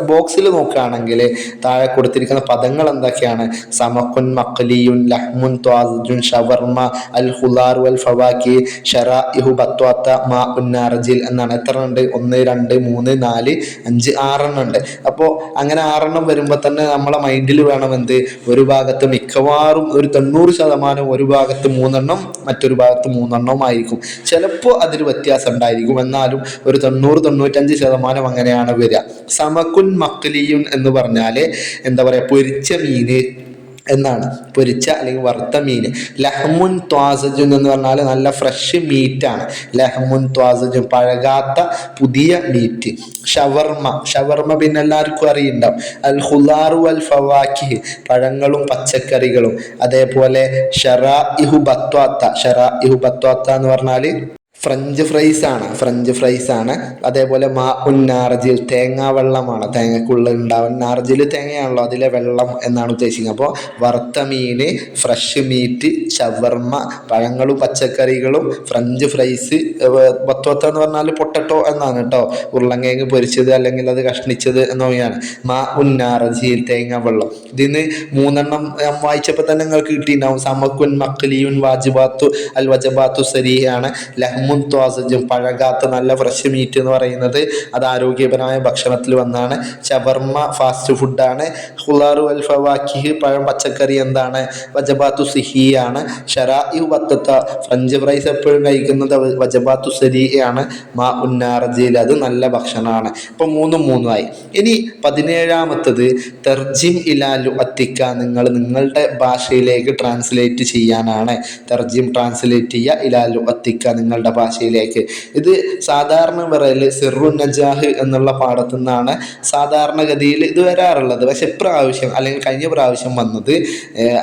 ബോക്സിൽ നോക്കുകയാണെങ്കിൽ താഴെ കൊടുത്തിരിക്കുന്ന പദങ്ങൾ എന്തൊക്കെയാണ്? സമക്കുൻ മഖ്ലിയുൻ ലഹ്മുൻ ത്വാസിജുൻ ഷവർമ അൽ ഖുലാർ വൽ ഫവാക്കി ഷറാഇഹു ബത്വാത്ത മാ ഉന്നാർജിൽ എന്നാണ്. എത്ര ഉണ്ട്? 1 2 3 4 5 6 ഉണ്ട്. അപ്പോൾ അങ്ങനെ 6 വരുമ്പോൾ തന്നെ നമ്മളെ മൈൻഡിൽ വേണം എന്ത്, ഒരു ഭാഗത്ത് മിക്കവാറും ഒരു 90% ഒരു ഭാഗത്ത് 3 മറ്റൊരു ഭാഗത്ത് 3 ആയിരിക്കും. ചിലപ്പോൾ അതിൽ വ്യത്യാസം ഉണ്ടായിരിക്കും, എന്നാലും ഒരു 90-95% അങ്ങനെയാണ് വരിക. സമക്കുൻ മഖ്ലിയുൻ എന്ന് പറഞ്ഞാൽ എന്താ പറയുക, പൊരിച്ച മീന് എന്നാണ്, പൊരിച്ച അല്ലെങ്കിൽ വറുത്ത മീൻ. ലഹ്മുൻ ത്വാസജുൻ എന്ന് പറഞ്ഞാൽ നല്ല ഫ്രഷ് മീറ്റാണ്. ലഹ്മുൻ ത്വാസജുൻ പഴകാത്ത പുതിയ മീറ്റ്. ഷവർമ പിന്നെ എല്ലാവർക്കും അറിയുണ്ടാവും. അൽ ഖുലാറു വൽ ഫവാക്കിഹ് പഴങ്ങളും പച്ചക്കറികളും. അതേപോലെ ഷറാഇഹു ബത്വാത്ത എന്ന് പറഞ്ഞാൽ ഫ്രഞ്ച് ഫ്രൈസ് ആണ്. അതേപോലെ മാ ഉൻ നാർജിൽ തേങ്ങാ വെള്ളമാണ്, തേങ്ങക്കുള്ള ഉണ്ടാവും. നാർജിൽ തേങ്ങയാണല്ലോ, അതിലെ വെള്ളം എന്നാണ് ഉദ്ദേശിക്കുന്നത്. അപ്പോൾ വറുത്ത മീന്, ഫ്രഷ് മീറ്റ്, ഷവർമ പഴങ്ങളും പച്ചക്കറികളും, ഫ്രഞ്ച് ഫ്രൈസ്. ബത്വത്ത എന്ന് പറഞ്ഞാൽ പൊട്ടറ്റോ എന്നാണ് കേട്ടോ, ഉരുളങ്കിഴങ്ങ് പൊരിച്ചത് അല്ലെങ്കിൽ അത് കഷ്ണിച്ചത് എന്നൊക്കെയാണ്. മാ ഉൻ നാർജിൽ തേങ്ങാ വെള്ളം. ഇതിന് 3 വായിച്ചപ്പോൾ തന്നെ നിങ്ങൾക്ക് കിട്ടിയിട്ടുണ്ടാവും. സമക്കുൻ മഖ്ലിയുൻ വാജിബാത്തു അൽ വജബാത്തു സരീഹാണ്. ലഹ്മുൻ ലഹ്മുൻ ത്വാസജും, പഴകാത്ത നല്ല ഫ്രഷ് മീറ്റ് എന്ന് പറയുന്നത് അത് ആരോഗ്യപരമായ ഭക്ഷണത്തിൽ വന്നാണ്. ഷവർമ ഫാസ്റ്റ് ഫുഡാണ്. ഖുലാറു വൽ ഫവാക്കിഹ്, പഴം പച്ചക്കറി എന്താണ്? വജബാത്തു സിഹിയാണ്. ഷറാഇ ബത്തത്ത, ഫ്രഞ്ച് ഫ്രൈസ് എപ്പോഴും കഴിക്കുന്നത് വജബാത്തു സരീഅയാണ്. മാ ഉന്നാറജീൽ, അത് നല്ല ഭക്ഷണമാണ്. ഇപ്പം മൂന്നും മൂന്നുമായി. ഇനി 17ാമത്തത് തർജിം ഇലാ ലുഅത്തിക്ക, നിങ്ങളുടെ ഭാഷയിലേക്ക് ട്രാൻസ്ലേറ്റ് ചെയ്യാനാണ്. തർജിം, ട്രാൻസ്ലേറ്റ് ചെയ്യുക, ഇലാ ലുഅത്തിക്ക, നിങ്ങളുടെ ഭാഷയിലേക്ക്. ഇത് സാധാരണ പറയൽ സിർറു നജാഹ് എന്നുള്ള പാഠത്തു നിന്നാണ് സാധാരണഗതിയിൽ ഇത് വരാറുള്ളത്. പക്ഷെ ഇപ്രാവശ്യം അല്ലെങ്കിൽ കഴിഞ്ഞ പ്രാവശ്യം വന്നത്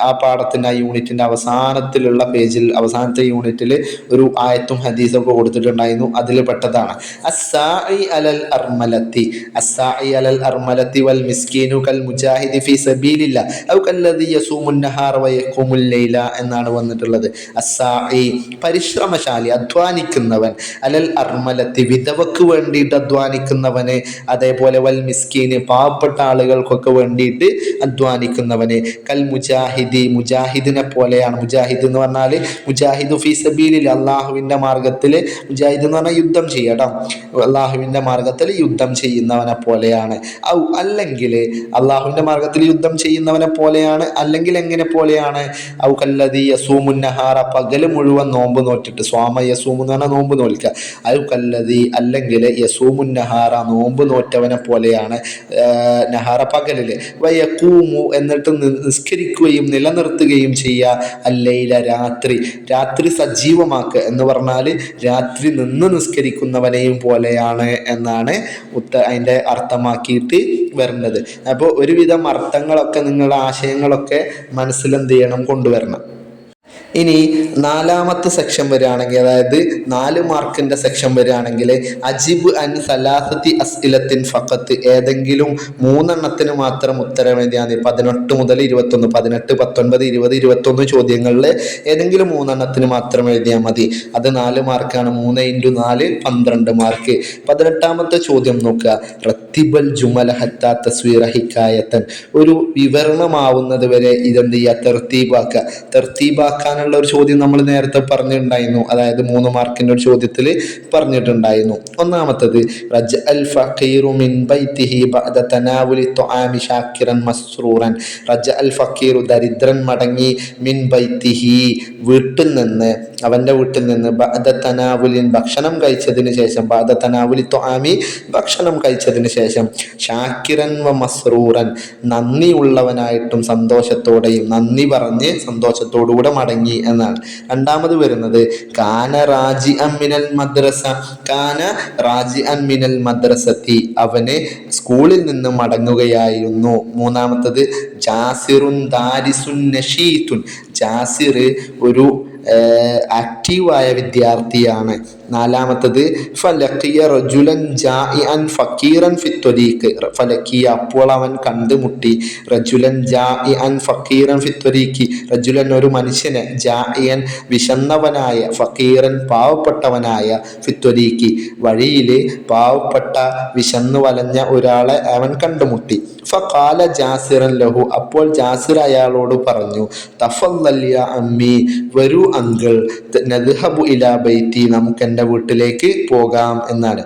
ആ പാഠത്തിൻ്റെ, ആ യൂണിറ്റിൻ്റെ അവസാനത്തിലുള്ള പേജിൽ, അവസാനത്തെ യൂണിറ്റിൽ ഒരു ആയത്തും ഹദീസും ഒക്കെ കൊടുത്തിട്ടുണ്ടായിരുന്നു. അതിൽ പെട്ടതാണ് അസ്സാഇ അലൽ അർമലത്തി, അസ്സാഇ അലൽ അർമലത്തി വൽ മിസ്കീനു കൽ മുജാഹിദി ഫീ സബീലില്ലാ ഔ കല്ലദി യസൂമുൻ നഹാറ വയഖൂമുൽ ലൈല എന്നാണ് വന്നിട്ടുള്ളത്. അസ്സാഇ, പരിശ്രമശാലി, അധ്വാനിക്കുന്നവൻ, അലൽ അർമലത്തി, വിധവക്ക് വേണ്ടിയിട്ട് അധ്വാനിക്കുന്നവന്, അതേപോലെ വൽ മിസ്കീന്, പാവപ്പെട്ട ആളുകൾക്കൊക്കെ വേണ്ടിയിട്ട് അധ്വാനിക്കുന്നവന്, കൽ മുജാഹിദി, മുജാഹിദിനെ പോലെയാണ്. മുജാഹിദ് എന്ന് പറഞ്ഞാൽ മുജാഹിദു ഫീ സബീലിൽ, അള്ളാഹുവിൻ്റെ മാർഗത്തിൽ, മുജാഹിദ് എന്ന് പറഞ്ഞാൽ യുദ്ധം ചെയ്യണം, അള്ളാഹുവിൻ്റെ മാർഗത്തിൽ യുദ്ധം ചെയ്യുന്നവനെ പോലെയാണ്. ഔ, അല്ലെങ്കിൽ അള്ളാഹുവിൻ്റെ മാർഗത്തിൽ യുദ്ധം ചെയ്യുന്നവനെ പോലെയാണ്. അല്ലെങ്കിൽ എങ്ങനെ പോലെയാണ്? ഔ കല്ലദി യസൂമുൻ നഹാറ, പകല് മുഴുവൻ നോമ്പ് നോറ്റിട്ട്, സ്വാമ യസൂമു എന്ന് പറഞ്ഞാൽ നോമ്പ് നോൽക്കുക. ഔ കല്ലദി, അല്ലെങ്കിൽ യസൂമുൻ നഹാറ, നോമ്പ് നോറ്റവനെ പോലെയാണ്. നഹാറ പകലില്, വയഖൂമു, എന്നിട്ട് നിസ്കരിക്കുകയും നിലനിർത്തുകയും ചെയ്യുക, അല്ലൈല, രാത്രി, രാത്രി സജീവമാക്കുക എന്ന് പറഞ്ഞാൽ രാത്രി നിന്ന് നിസ്കരിക്കുന്നവനെയും പോലെയാണ് എന്നാണ് അതിൻ്റെ അർത്ഥമാക്കിയിട്ട് വരുന്നത്. അപ്പോൾ ഒരുവിധം അർത്ഥങ്ങളൊക്കെ, നിങ്ങളുടെ ആശയങ്ങളൊക്കെ മനസ്സിലെന്ത് ചെയ്യണം, കൊണ്ടുവരണം. ഇനി 4ാമത്തെ സെക്ഷൻ വരികയാണെങ്കിൽ, അതായത് 4 മാർക്കിൻ്റെ സെക്ഷൻ വരികയാണെങ്കിൽ, അജിബ് അൻ സലാസത്തി അസ്ഇലത്തിൻ ഫഖത്ത്, ഏതെങ്കിലും 3 എണ്ണത്തിന് മാത്രം ഉത്തരം എഴുതിയാൽ മതി. 18 മുതൽ 21, 18, 19, 20, 21 ചോദ്യങ്ങളിൽ ഏതെങ്കിലും 3 എണ്ണത്തിന് മാത്രം എഴുതിയാൽ മതി. അത് 4 മാർക്കാണ്. 3 × 4 12 മാർക്ക്. 18ാമത്തെ ചോദ്യം നോക്കുക. റത്തിബൽ ജുമല ഹത്താ തസ്വീറ ഹിക്കായത്തൻ, ഒരു വിവരണമാവുന്നത് വരെ ഇതെന്ത് ചെയ്യുക, തെർത്തീബാക്കുക. തെർത്തീബാക്കാനുള്ള ഒരു ചോദ്യം നമ്മൾ നേരത്തെ പറഞ്ഞിട്ടുണ്ടായിരുന്നു. അതായത് 3 മാർക്കിൻ്റെ ഒരു ചോദ്യത്തിൽ പറഞ്ഞിട്ടുണ്ടായിരുന്നു. ഒന്നാമത്തത് റജ അൽ ഫഖീറു മിൻ ബൈതിഹി ബഅദ തനാവുലി തുആമി ശാക്കിറൻ മസ്റൂറൻ. റജ അൽ ഫഖീറു, ദരിദ്രൻ മടങ്ങി, മിൻ ബൈതിഹി, വീട്ടിൽ നിന്ന്, അവൻ്റെ വീട്ടിൽ നിന്ന്, ബഅദ തനാവുലിൻ, ഭക്ഷണം കഴിച്ചതിന് ശേഷം, ബഅദ തനാവുലി തുആമി, ഭക്ഷണം കഴിച്ചതിന് ശേഷം, ശാക്കിറൻ വ മസ്റൂറൻ, നന്ദിയുള്ളവനായിട്ടും സന്തോഷത്തോടെയും, നന്ദി പറഞ്ഞ് സന്തോഷത്തോടുകൂടെ മടങ്ങി എന്നാണ്. രണ്ടാമത് വരുന്നത് കാന റാജി അമ്മിനൽ മദ്രസ, കാന റാജി അമ്മിനൽ മദ്രസത്തി, അവന് സ്കൂളിൽ നിന്ന് മടങ്ങുകയായിരുന്നു. മൂന്നാമത്തത് ജാസിറുൻ ദാരിസുൻ നഷീത്തുൻ, ജാസിർ ഒരു ആക്റ്റീവായ വിദ്യാർത്ഥിയാണ്. നാലാമത്തത് ഫലക്കിയ റജുലൻ ജാഇഅൻ ഫക്കീറൻ ഫിത്വരീഖ്, ഫലക്കിയ, അപ്പോൾ അവൻ കണ്ടുമുട്ടി, റജുലൻ ജാഇഅൻ ഫക്കീറൻ ഫിത്വരീഖ്, റജുലൻ ഒരു മനുഷ്യനെ, ജാഇഅൻ വിശന്നവനായ, ഫക്കീറൻ പാവപ്പെട്ടവനായ, ഫിത്വരീഖ് വഴിയിൽ പാവപ്പെട്ട വിശന്നു വലഞ്ഞ ഒരാളെ അവൻ കണ്ടുമുട്ടി. ഫഖാല ജാസിറൻ ലഹു, അപ്പോൾ ജാസിർ അയാളോട് പറഞ്ഞു, തഫല്ലൽ യാ അമ്മി, വരൂ അങ്കിൾ, നദ്ഹബു ഇലാ ബൈത്തി, നമുക്ക് എൻ്റെ വീട്ടിലേക്ക് പോകാം എന്നാണ്.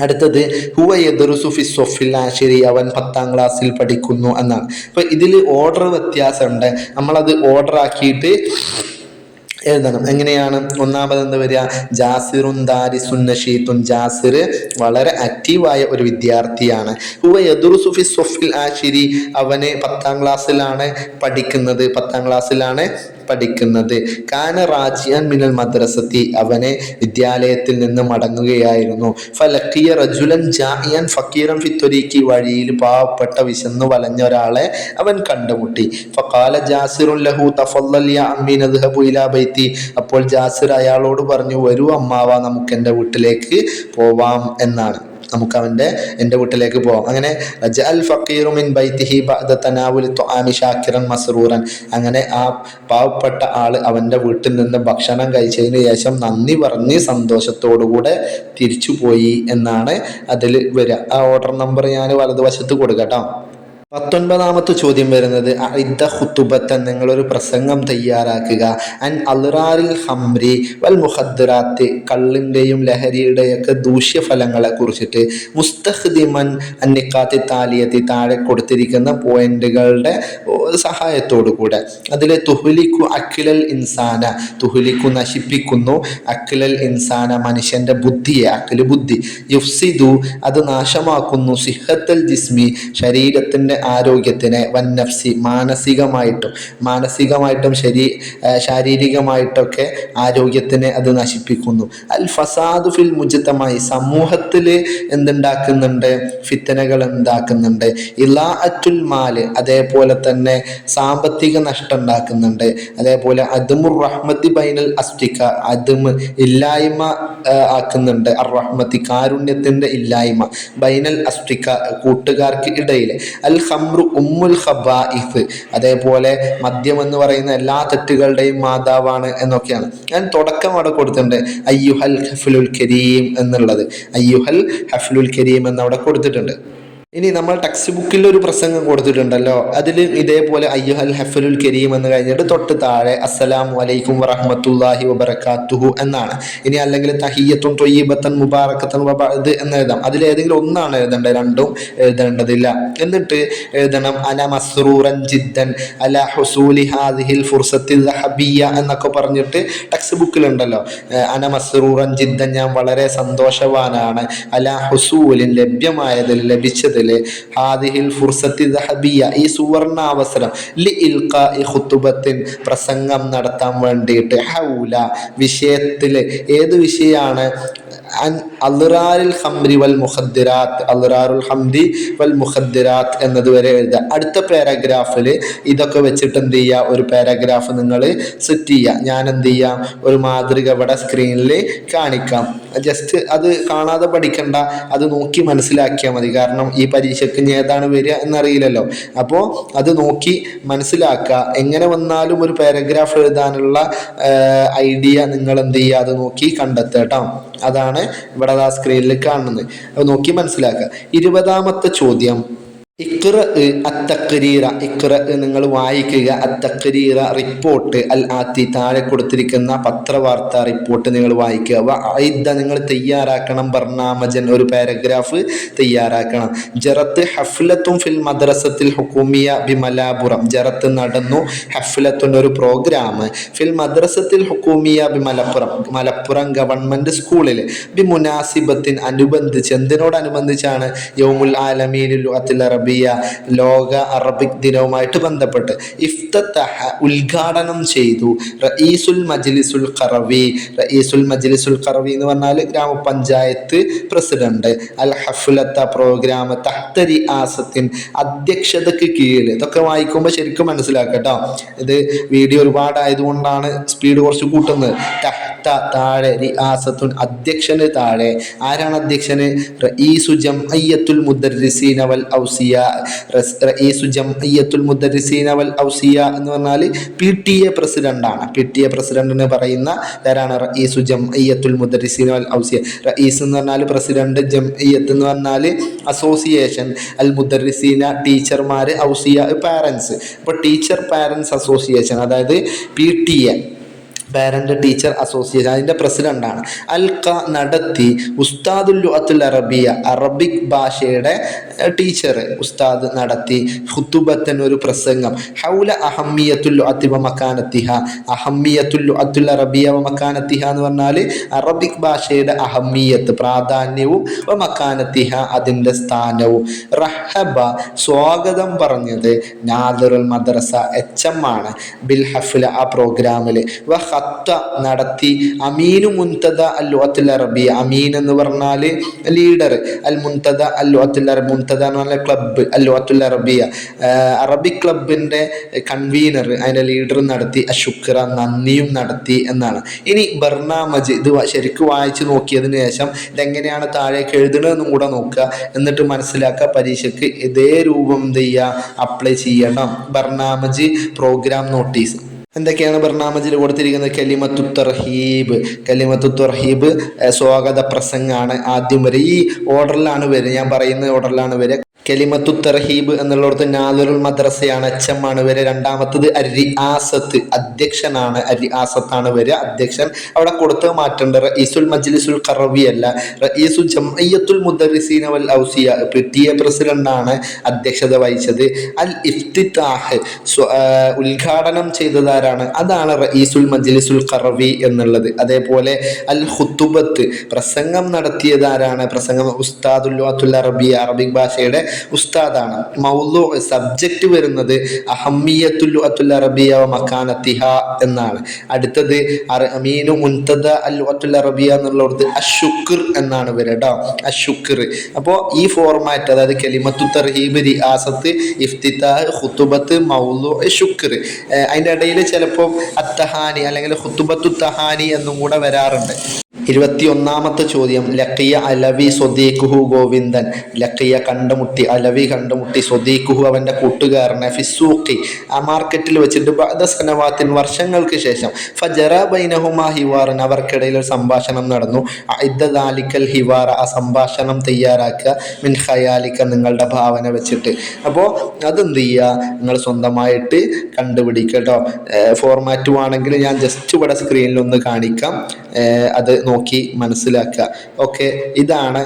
അടുത്തത് ഹുവ യദ്റുസു ഫി സ്വഫിൽ ആശിരി, അവൻ 10ാം ക്ലാസ്സിൽ പഠിക്കുന്നു എന്നാണ്. അപ്പോൾ ഇതിൽ ഓർഡർ വ്യത്യാസമുണ്ട്. നമ്മളത് ഓർഡർ ആക്കിയിട്ട് എഴുതണം. എങ്ങനെയാണ്? ഒന്നാമത് എന്താ വരിക? ജാസിറുൻ ദാരിസുൻ നഷീത്തുൻ, ജാസിർ വളരെ ആക്റ്റീവായ ഒരു വിദ്യാർത്ഥിയാണ്. ഹുവ യദ്റുസു ഫി സ്വഫിൽ ആശിരി, അവന് 10ാം ക്ലാസ്സിലാണ് പഠിക്കുന്നത്, 10ാം ക്ലാസ്സിലാണ് പഠിക്കുന്നത്. കാന റാജിഅൻ മിനൽ മദ്രസത്തി, അവനെ വിദ്യാലയത്തിൽ നിന്ന് മടങ്ങുകയായിരുന്നു. ഫലക്കിയ റജുലൻ ജാഇഅൻ ഫക്കീറൻ ഫിത്വരീഖി, വഴിയിൽ പാവപ്പെട്ട വിശന്നു വലഞ്ഞ ഒരാളെ അവൻ കണ്ടുമുട്ടി. ഫഖാല ജാസിറുൻ ലഹു തഫല്ലൽ യാ അമ്മി നദ്ഹബു ഇലാ ബൈത്തി, അപ്പോൾ ജാസിർ അയാളോട് പറഞ്ഞു, വരൂ അമ്മാവ, നമുക്ക് എൻ്റെ വീട്ടിലേക്ക് പോവാം എന്നാണ്. നമുക്ക് എൻ്റെ വീട്ടിലേക്ക് പോകാം. അങ്ങനെ റജ അൽ ഫഖീറു മിൻ ബൈതിഹി ബഅദ തനാവുലി തുആമി ശാക്കിറൻ മസ്റൂറൻ, അങ്ങനെ ആ പാവപ്പെട്ട ആള് അവൻ്റെ വീട്ടിൽ നിന്ന് ഭക്ഷണം കഴിച്ചതിന് ശേഷം നന്ദി പറഞ്ഞ് സന്തോഷത്തോടുകൂടെ തിരിച്ചു പോയി എന്നാണ് അതിൽ വരിക. ആ ഓർഡർ നമ്പർ ഞാൻ വലതുവശത്ത് കൊടുക്കാം കേട്ടോ. 19ാമത്തെ ചോദ്യം വരുന്നത് ഇദ്ദ ഖുതുബത്തൻ, നിങ്ങളൊരു പ്രസംഗം തയ്യാറാക്കുക, അൻ അൽറാറിൽ ഹംരി വൽ മുഖദ്ദറാത്ത്, കള്ളിൻ്റെയും ലഹരിയുടെയൊക്കെ ദൂഷ്യഫലങ്ങളെ കുറിച്ചിട്ട്, മുസ്തഖ്ദിമൻ അന്നിക്കാത്തി താലിയത്തി, താഴെ കൊടുത്തിരിക്കുന്ന പോയിന്റുകളുടെ സഹായത്തോടു കൂടെ. അതിൽ തുഹ്ലിക്കു അഖിലൽ ഇൻസാന, തുഹ്ലിക്കു നശിപ്പിക്കുന്നു, അഖിലൽ ഇൻസാന മനുഷ്യന്റെ ബുദ്ധിയെ, അഖില് ബുദ്ധി, യുഫ്സിദു അത് നാശമാക്കുന്നു, സിഹത്തൽ ജിസ്മി ശരീരത്തിന്റെ ആരോഗ്യത്തിനെ, വന്നഫ്സി മാനസികമായിട്ടും ശാരീരികമായിട്ടൊക്കെ ആരോഗ്യത്തിനെ അത് നശിപ്പിക്കുന്നു. അൽ ഫസാദു ഫിൽ മുജ്തമായി, സമൂഹത്തിൽ എന്തുണ്ടാക്കുന്നുണ്ട്, ഫിത്തനകൾ ഉണ്ടാക്കുന്നുണ്ട്. ഇലാഅത്തുൽ മാല്, അതേപോലെ തന്നെ സാമ്പത്തിക നഷ്ടം ഉണ്ടാക്കുന്നുണ്ട്. അതേപോലെ അദ്മുർ റഹ്മത്തി ബൈനൽ അസ്തിക, അദ്മ് ഇല്ലായ്മ ആക്കുന്നുണ്ട്. അർ റഹ്മത്തി കാരുണ്യത്തിന്റെ ഇല്ലായ്മ, ബൈനൽ അസ്തിക കൂട്ടുകാർക്ക് ഇടയിൽ. അൽ ഖംറു ഉമ്മുൽ ഖബായിസ്, അതേപോലെ മദ്യം എന്ന് പറയുന്ന എല്ലാ തെറ്റുകളുടെയും മാതാവാണ് എന്നൊക്കെയാണ്. ഞാൻ തുടക്കം അവിടെ കൊടുത്തിട്ടുണ്ട്, അയ്യുഹൽ ഹഫ്ലുൽ കരീം എന്നുള്ളത്, അയ്യുഹൽ ഹഫ്ലുൽ കരീം എന്നവിടെ കൊടുത്തിട്ടുണ്ട്. ഇനി നമ്മൾ ടെക്സ്റ്റ് ബുക്കിൽ ഒരു പ്രസംഗം കൊടുത്തിട്ടുണ്ടല്ലോ, അതിൽ ഇതേപോലെ അയ്യുഹൽ ഹഫലുൽ കരീം എന്ന് കഴിഞ്ഞിട്ട് തൊട്ട് താഴെ അസ്സലാമു അലൈക്കും വറഹ്മത്തുള്ളാഹി വബറകാതുഹു എന്നാണ്. ഇനി അല്ലെങ്കിൽ തഹിയ്യത്തുൻ ത്വയ്യിബത്തൻ മുബാറകത്തൻ വബഅദ് എന്ന് എഴുതാം. അതിലേതെങ്കിലും ഒന്നാണ് എഴുതേണ്ടത്, രണ്ടും എഴുതേണ്ടതില്ല. എന്നിട്ട് എഴുതണം അന മസ്റൂറൻ ജിദ്ദൻ അലാ ഹുസൂലി ഹാദിഹിൽ ഫുർസത്തി ദഹബിയ്യ എന്നൊക്കെ പറഞ്ഞിട്ട് ടെക്സ്റ്റ് ബുക്കിലുണ്ടല്ലോ. അന മസ്റൂറൻ ജിദ്ദൻ, ഞാൻ വളരെ സന്തോഷവാനാണ്, അലാ ഹുസൂലിൻ ലഭ്യമായതിൽ, ലഭിച്ചതിൽ, ഹാദിഹിൽ ഫുർസത്തി ദഹബിയ ഈ സുവർണ അവസരം, ലി ഇൽഖാഇ ഖുതുബത്തിൻ പ്രസംഗം നടത്താൻ വേണ്ടിയിട്ട്, ഹൗല വിഷയത്തിൽ, ഏത് വിഷയമാണ്, അൻ അൽറാറിൽ ഹംരി വൽ മുഖദ്ദിറാത്ത്, അൽറാറുൽ ഹംരി വൽ മുഖദ്ദിറാത്ത് എന്നതുവരെ എഴുതുക. അടുത്ത പാരഗ്രാഫിൽ ഇതൊക്കെ വെച്ചിട്ട് എന്ത് ചെയ്യുക, ഒരു പാരഗ്രാഫ് നിങ്ങൾ സെറ്റ് ചെയ്യുക. ഞാൻ എന്ത് ചെയ്യാം, ഒരു മാതൃക ഇവിടെ സ്ക്രീനിൽ കാണിക്കാം. ജസ്റ്റ് അത് കാണാതെ പഠിക്കണ്ട, അത് നോക്കി മനസ്സിലാക്കിയാൽ മതി. കാരണം ഈ പരീക്ഷയ്ക്ക് ഇനി ഏതാണ് വരിക എന്നറിയില്ലല്ലോ. അപ്പോൾ അത് നോക്കി മനസ്സിലാക്കുക. എങ്ങനെ വന്നാലും ഒരു പാരഗ്രാഫ് എഴുതാനുള്ള ഐഡിയ നിങ്ങൾ എന്ത് ചെയ്യുക, അത് നോക്കി കണ്ടെത്തുക കേട്ടോ. അതാണ് ഇവിടെ ആ സ്ക്രീനിൽ കാണുന്നത്. അത് നോക്കി മനസ്സിലാക്കുക. 20ാമത്തെ ചോദ്യം, ഇഖ്റ അത്തഖ്രീറ, ഇഖ്റ നിങ്ങൾ വായിക്കുക, അത്തഖ്രീറ റിപ്പോർട്ട്, അൽ ആത്തി താഴെ കൊടുത്തിരിക്കുന്ന പത്രവാർത്താ റിപ്പോർട്ട് നിങ്ങൾ വായിക്കുക. വഅഇദ്ദ നിങ്ങൾ തയ്യാറാക്കണം, ബർനാമജൻ ഒരു പാരഗ്രാഫ് തയ്യാറാക്കണം. ജറത്ത് ഹഫ്ലത്തും ഫിൽ മദ്രസത്തിൽ ഹുക്കൂമിയ ബി മലാപ്പുറം, ജറത്ത് നടന്നു, ഹഫ്ലത്തുൻ ഒരു പ്രോഗ്രാം, ഫിൽ മദ്രസത്തിൽ ഹുക്കൂമിയ ബി മലപ്പുറം ഗവൺമെന്റ് സ്കൂളിൽ, ബി മുനാസിബത്തിൻ അനുബന്ധിച്ച്, എന്തിനോടനുബന്ധിച്ചാണ്, യൗമുൽ ആലമീനിൽ ലുഗത്തിൽ അറബിയ ലോക അറബിക് ദിനവുമായിട്ട് ബന്ധപ്പെട്ട്, ഇഫ്തതഹ ഉദ്ഘാടനം ചെയ്തു, റഈസുൽ മജ്ലിസുൽ ഖറവി, റഈസുൽ മജ്ലിസുൽ ഖറവി എന്ന് പറഞ്ഞാൽ ഗ്രാമപഞ്ചായത്ത് പ്രസിഡന്റ്, അൽ ഹഫ്ലത്ത പ്രോഗ്രാം, തഹ്ത റിആസത്തിൻ അധ്യക്ഷതയ്ക്ക് കീഴിൽ. ഇതൊക്കെ വായിക്കുമ്പോൾ ശരിക്കും മനസ്സിലാക്കട്ടോ. ഇത് വീഡിയോ ഒരുപാടായതുകൊണ്ടാണ് സ്പീഡ് കുറച്ച് കൂട്ടുന്നത്. തഹ്ത താഴെ, റിആസത്തുൻ അധ്യക്ഷന് താഴെ. ആരാണ് അധ്യക്ഷന്? റഈസു ജംഇയ്യത്തുൽ മുദർരിസീന വൽ ഔസിയ, റഈസു ജംഇയ്യത്തുൽ മുദർരിസീന വൽ ഔസിയ എന്ന് പറഞ്ഞാൽ PTA പ്രസിഡന്റാണ്. PTA പ്രസിഡന്റിന് പറയുന്ന പേരാണ് റഈസു ജംഇയ്യത്തുൽ മുദർരിസീന വൽ ഔസിയ. റഈസ് എന്ന് പറഞ്ഞാൽ പ്രസിഡന്റ്, ജംഇയ്യത്ത് എന്ന് പറഞ്ഞാൽ അസോസിയേഷൻ, അൽ മുദർരിസീന ടീച്ചർമാർ, ഔസിയ പാരൻസ്. അപ്പോൾ ടീച്ചർ പാരൻസ് അസോസിയേഷൻ, അതായത് PTA പാരന്റ് ടീച്ചർ അസോസിയേഷൻ, അതിൻ്റെ പ്രസിഡന്റാണ്. അൽക്ക നടത്തി, ഉസ്താദുൽ ലുഅത്തുൽ അറബിയ അറബിക് ഭാഷയുടെ ടീച്ചർ ഉസ്താദ് നടത്തി, ഖുതുബത്തൻ ഒരു പ്രസംഗം, ഹൗല അഹമ്മിയത്തുൽ ലുഅത്തി വ മക്കാനത്തിഹ, അഹമ്മിയത്തുൽ ലുഅത്തുൽ അറബിയ വ മക്കാനത്തിഹ എന്ന് പറഞ്ഞാൽ അറബിക് ഭാഷയുടെ അഹമ്മിയത്ത് പ്രാധാന്യവും, വ മക്കാനത്തിഹ അതിൻ്റെ സ്ഥാനവും. റഹബ സ്വാഗതം പറഞ്ഞത്, നാദിറുൽ മദ്രസ HM ആണ്, ബിൽ ഹഫ്ല ആ പ്രോഗ്രാമിൽ. വ ഖത്ത നടത്തി, അമീനു മുൻതദ അൽ ലുഅത്തുൽ അറബിയ, അമീൻ എന്ന് പറഞ്ഞാൽ ലീഡർ, അൽ മുൻതദ അൽ ലുഅത്തുൽ അറബിയ, മുൻതദ എന്ന് പറഞ്ഞാൽ ക്ലബ്ബ്, അൽ ലുഅത്തുൽ അറബിയ അറബിക് ക്ലബിൻ്റെ കൺവീനർ, അതിൻ്റെ ലീഡർ നടത്തി, അശുക്ര നന്ദിയും നടത്തി എന്നാണ്. ഇനി ബർനാമജ്, ഇത് ശരിക്കും വായിച്ച് നോക്കിയതിന് ശേഷം ഇതെങ്ങനെയാണ് താഴേക്ക് എഴുതണമെന്നും കൂടെ നോക്കുക. എന്നിട്ട് മനസ്സിലാക്കുക, പരീക്ഷയ്ക്ക് ഇതേ രൂപം എന്ത് ചെയ്യുക, അപ്ലൈ ചെയ്യണം. ബർനാമജ് പ്രോഗ്രാം നോട്ടീസ് എന്തൊക്കെയാണ് ബർനാമജിൽ കൊടുത്തിരിക്കുന്നത്? കലിമത്തു തർഹീബ്, കലിമത്തു തർഹീബ് സ്വാഗത പ്രസംഗമാണ് ആദ്യം വരെ. ഈ ഓർഡറിലാണ് വരിക, ഞാൻ പറയുന്ന ഓർഡറിലാണ് വരിക. കെലിമത്തു തർഹീബ് എന്നുള്ളിടത്ത് നാദിറുൽ മദ്രസയാണ്, എച്ചമാണ് വരെ. രണ്ടാമത്തത് അരിആസത്ത്, അധ്യക്ഷനാണ്, അരിആസത്താണ് വരിക, അധ്യക്ഷൻ. അവിടെ കൊടുത്ത് മാറ്റേണ്ട റഈസുൽ മജ്ലിസുൽ ഖറവി അല്ല, റഈസു ജംഇയ്യത്തുൽ മുദർരിസീന വൽ ഔസിയ, PTA പ്രസിഡന്റാണ് അധ്യക്ഷത വഹിച്ചത്. അൽ ഇഫ്തിതാഹ്, ഉദ്ഘാടനം ചെയ്തതാരാണ്? അതാണ് റഈസുൽ മജ്ലിസുൽ ഖറവി എന്നുള്ളത്. അതേപോലെ അൽ ഖുതുബത്ത്, പ്രസംഗം നടത്തിയതാരാണ്? പ്രസംഗം ഉസ്താദുൽ ലുഗത്തുൽ അറബിയ, അറബിക് ഭാഷയുടെ ഉസ്താദാണ്. മൗളു, സബ്ജക്റ്റ് വരുന്നത് അഹമ്മിയത്തുൽ ലുഗത്തുൽ അറബിയ വ മകാനത്തിഹ എന്നാണ്. അടുത്തത് അമീനു മുൻതദ അൽ ലുഗത്തുൽ അറബിയ എന്നുള്ളത് അശുക്ർ എന്നാണ് വരിക കേട്ടോ, അശുക്ർ. അപ്പോൾ ഈ ഫോർമാറ്റ്, അതായത് കലിമത്തു തർഹീബ്, റിആസത്ത്, ഇഫ്തിതാഹ്, ഖുതുബത്ത്, മൗളു, ശുക്ർ, അതിൻ്റെ ഇടയിൽ ചിലപ്പോൾ അത്തഹാനി അല്ലെങ്കിൽ ഖുതുബത്തു തഹാനി എന്നും കൂടെ വരാറുണ്ട്. 21ാമത്തെ ചോദ്യം, ലഖിയ അലവി സ്വദീഖുഹു ഗോവിന്ദൻ. ലഖിയ കണ്ടുമുട്ടി, അലവി കണ്ടുമുട്ടി, സ്വദീഖുഹു അവൻ്റെ കൂട്ടുകാരനെ, ഫിസൂഖി ആ മാർക്കറ്റിൽ വെച്ചിട്ട്, ബഅദ സനവാത്തിൻ വർഷങ്ങൾക്ക് ശേഷം, ഫജറ ബൈനഹുമാ ഹിവാറൻ അവർക്കിടയിൽ ഒരു സംഭാഷണം നടന്നു. അഇദ്ദ ദാലിക്കൽ ഹിവാറ ആ സംഭാഷണം തയ്യാറാക്കുക, മിൻ ഖയാലിക്ക നിങ്ങളുടെ ഭാവന വെച്ചിട്ട്. അപ്പോൾ അതെന്ത് ചെയ്യുക, നിങ്ങൾ സ്വന്തമായിട്ട് കണ്ടുപിടിക്കുക കേട്ടോ. ഫോർമാറ്റ് ആണെങ്കിൽ ഞാൻ ജസ്റ്റ് ഇവിടെ സ്ക്രീനിലൊന്ന് കാണിക്കാം, അത് നോക്കി മനസ്സിലാക്കുക. ഓക്കെ, ഇതാണ്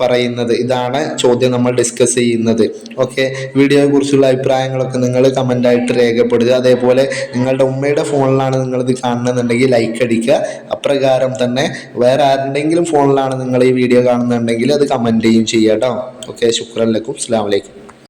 പറയുന്നത്, ഇതാണ് ചോദ്യം നമ്മൾ ഡിസ്കസ് ചെയ്യുന്നത്. ഓക്കെ, വീഡിയോയെ കുറിച്ചുള്ള അഭിപ്രായങ്ങളൊക്കെ നിങ്ങൾ കമൻ്റായിട്ട് രേഖപ്പെടുത്തുക. അതേപോലെ നിങ്ങളുടെ ഉമ്മയുടെ ഫോണിലാണ് നിങ്ങളിത് കാണുന്നുണ്ടെങ്കിൽ ലൈക്ക് അടിക്കുക. അപ്രകാരം തന്നെ വേറെ ആരുടെങ്കിലും ഫോണിലാണ് നിങ്ങൾ ഈ വീഡിയോ കാണുന്നുണ്ടെങ്കിൽ അത് കമൻറ്റ് ചെയ്യുകയും ചെയ്യുക കേട്ടോ. ഓക്കെ, ശുക്രൻ ലക്കും, അസ്സലാമു അലൈക്കും.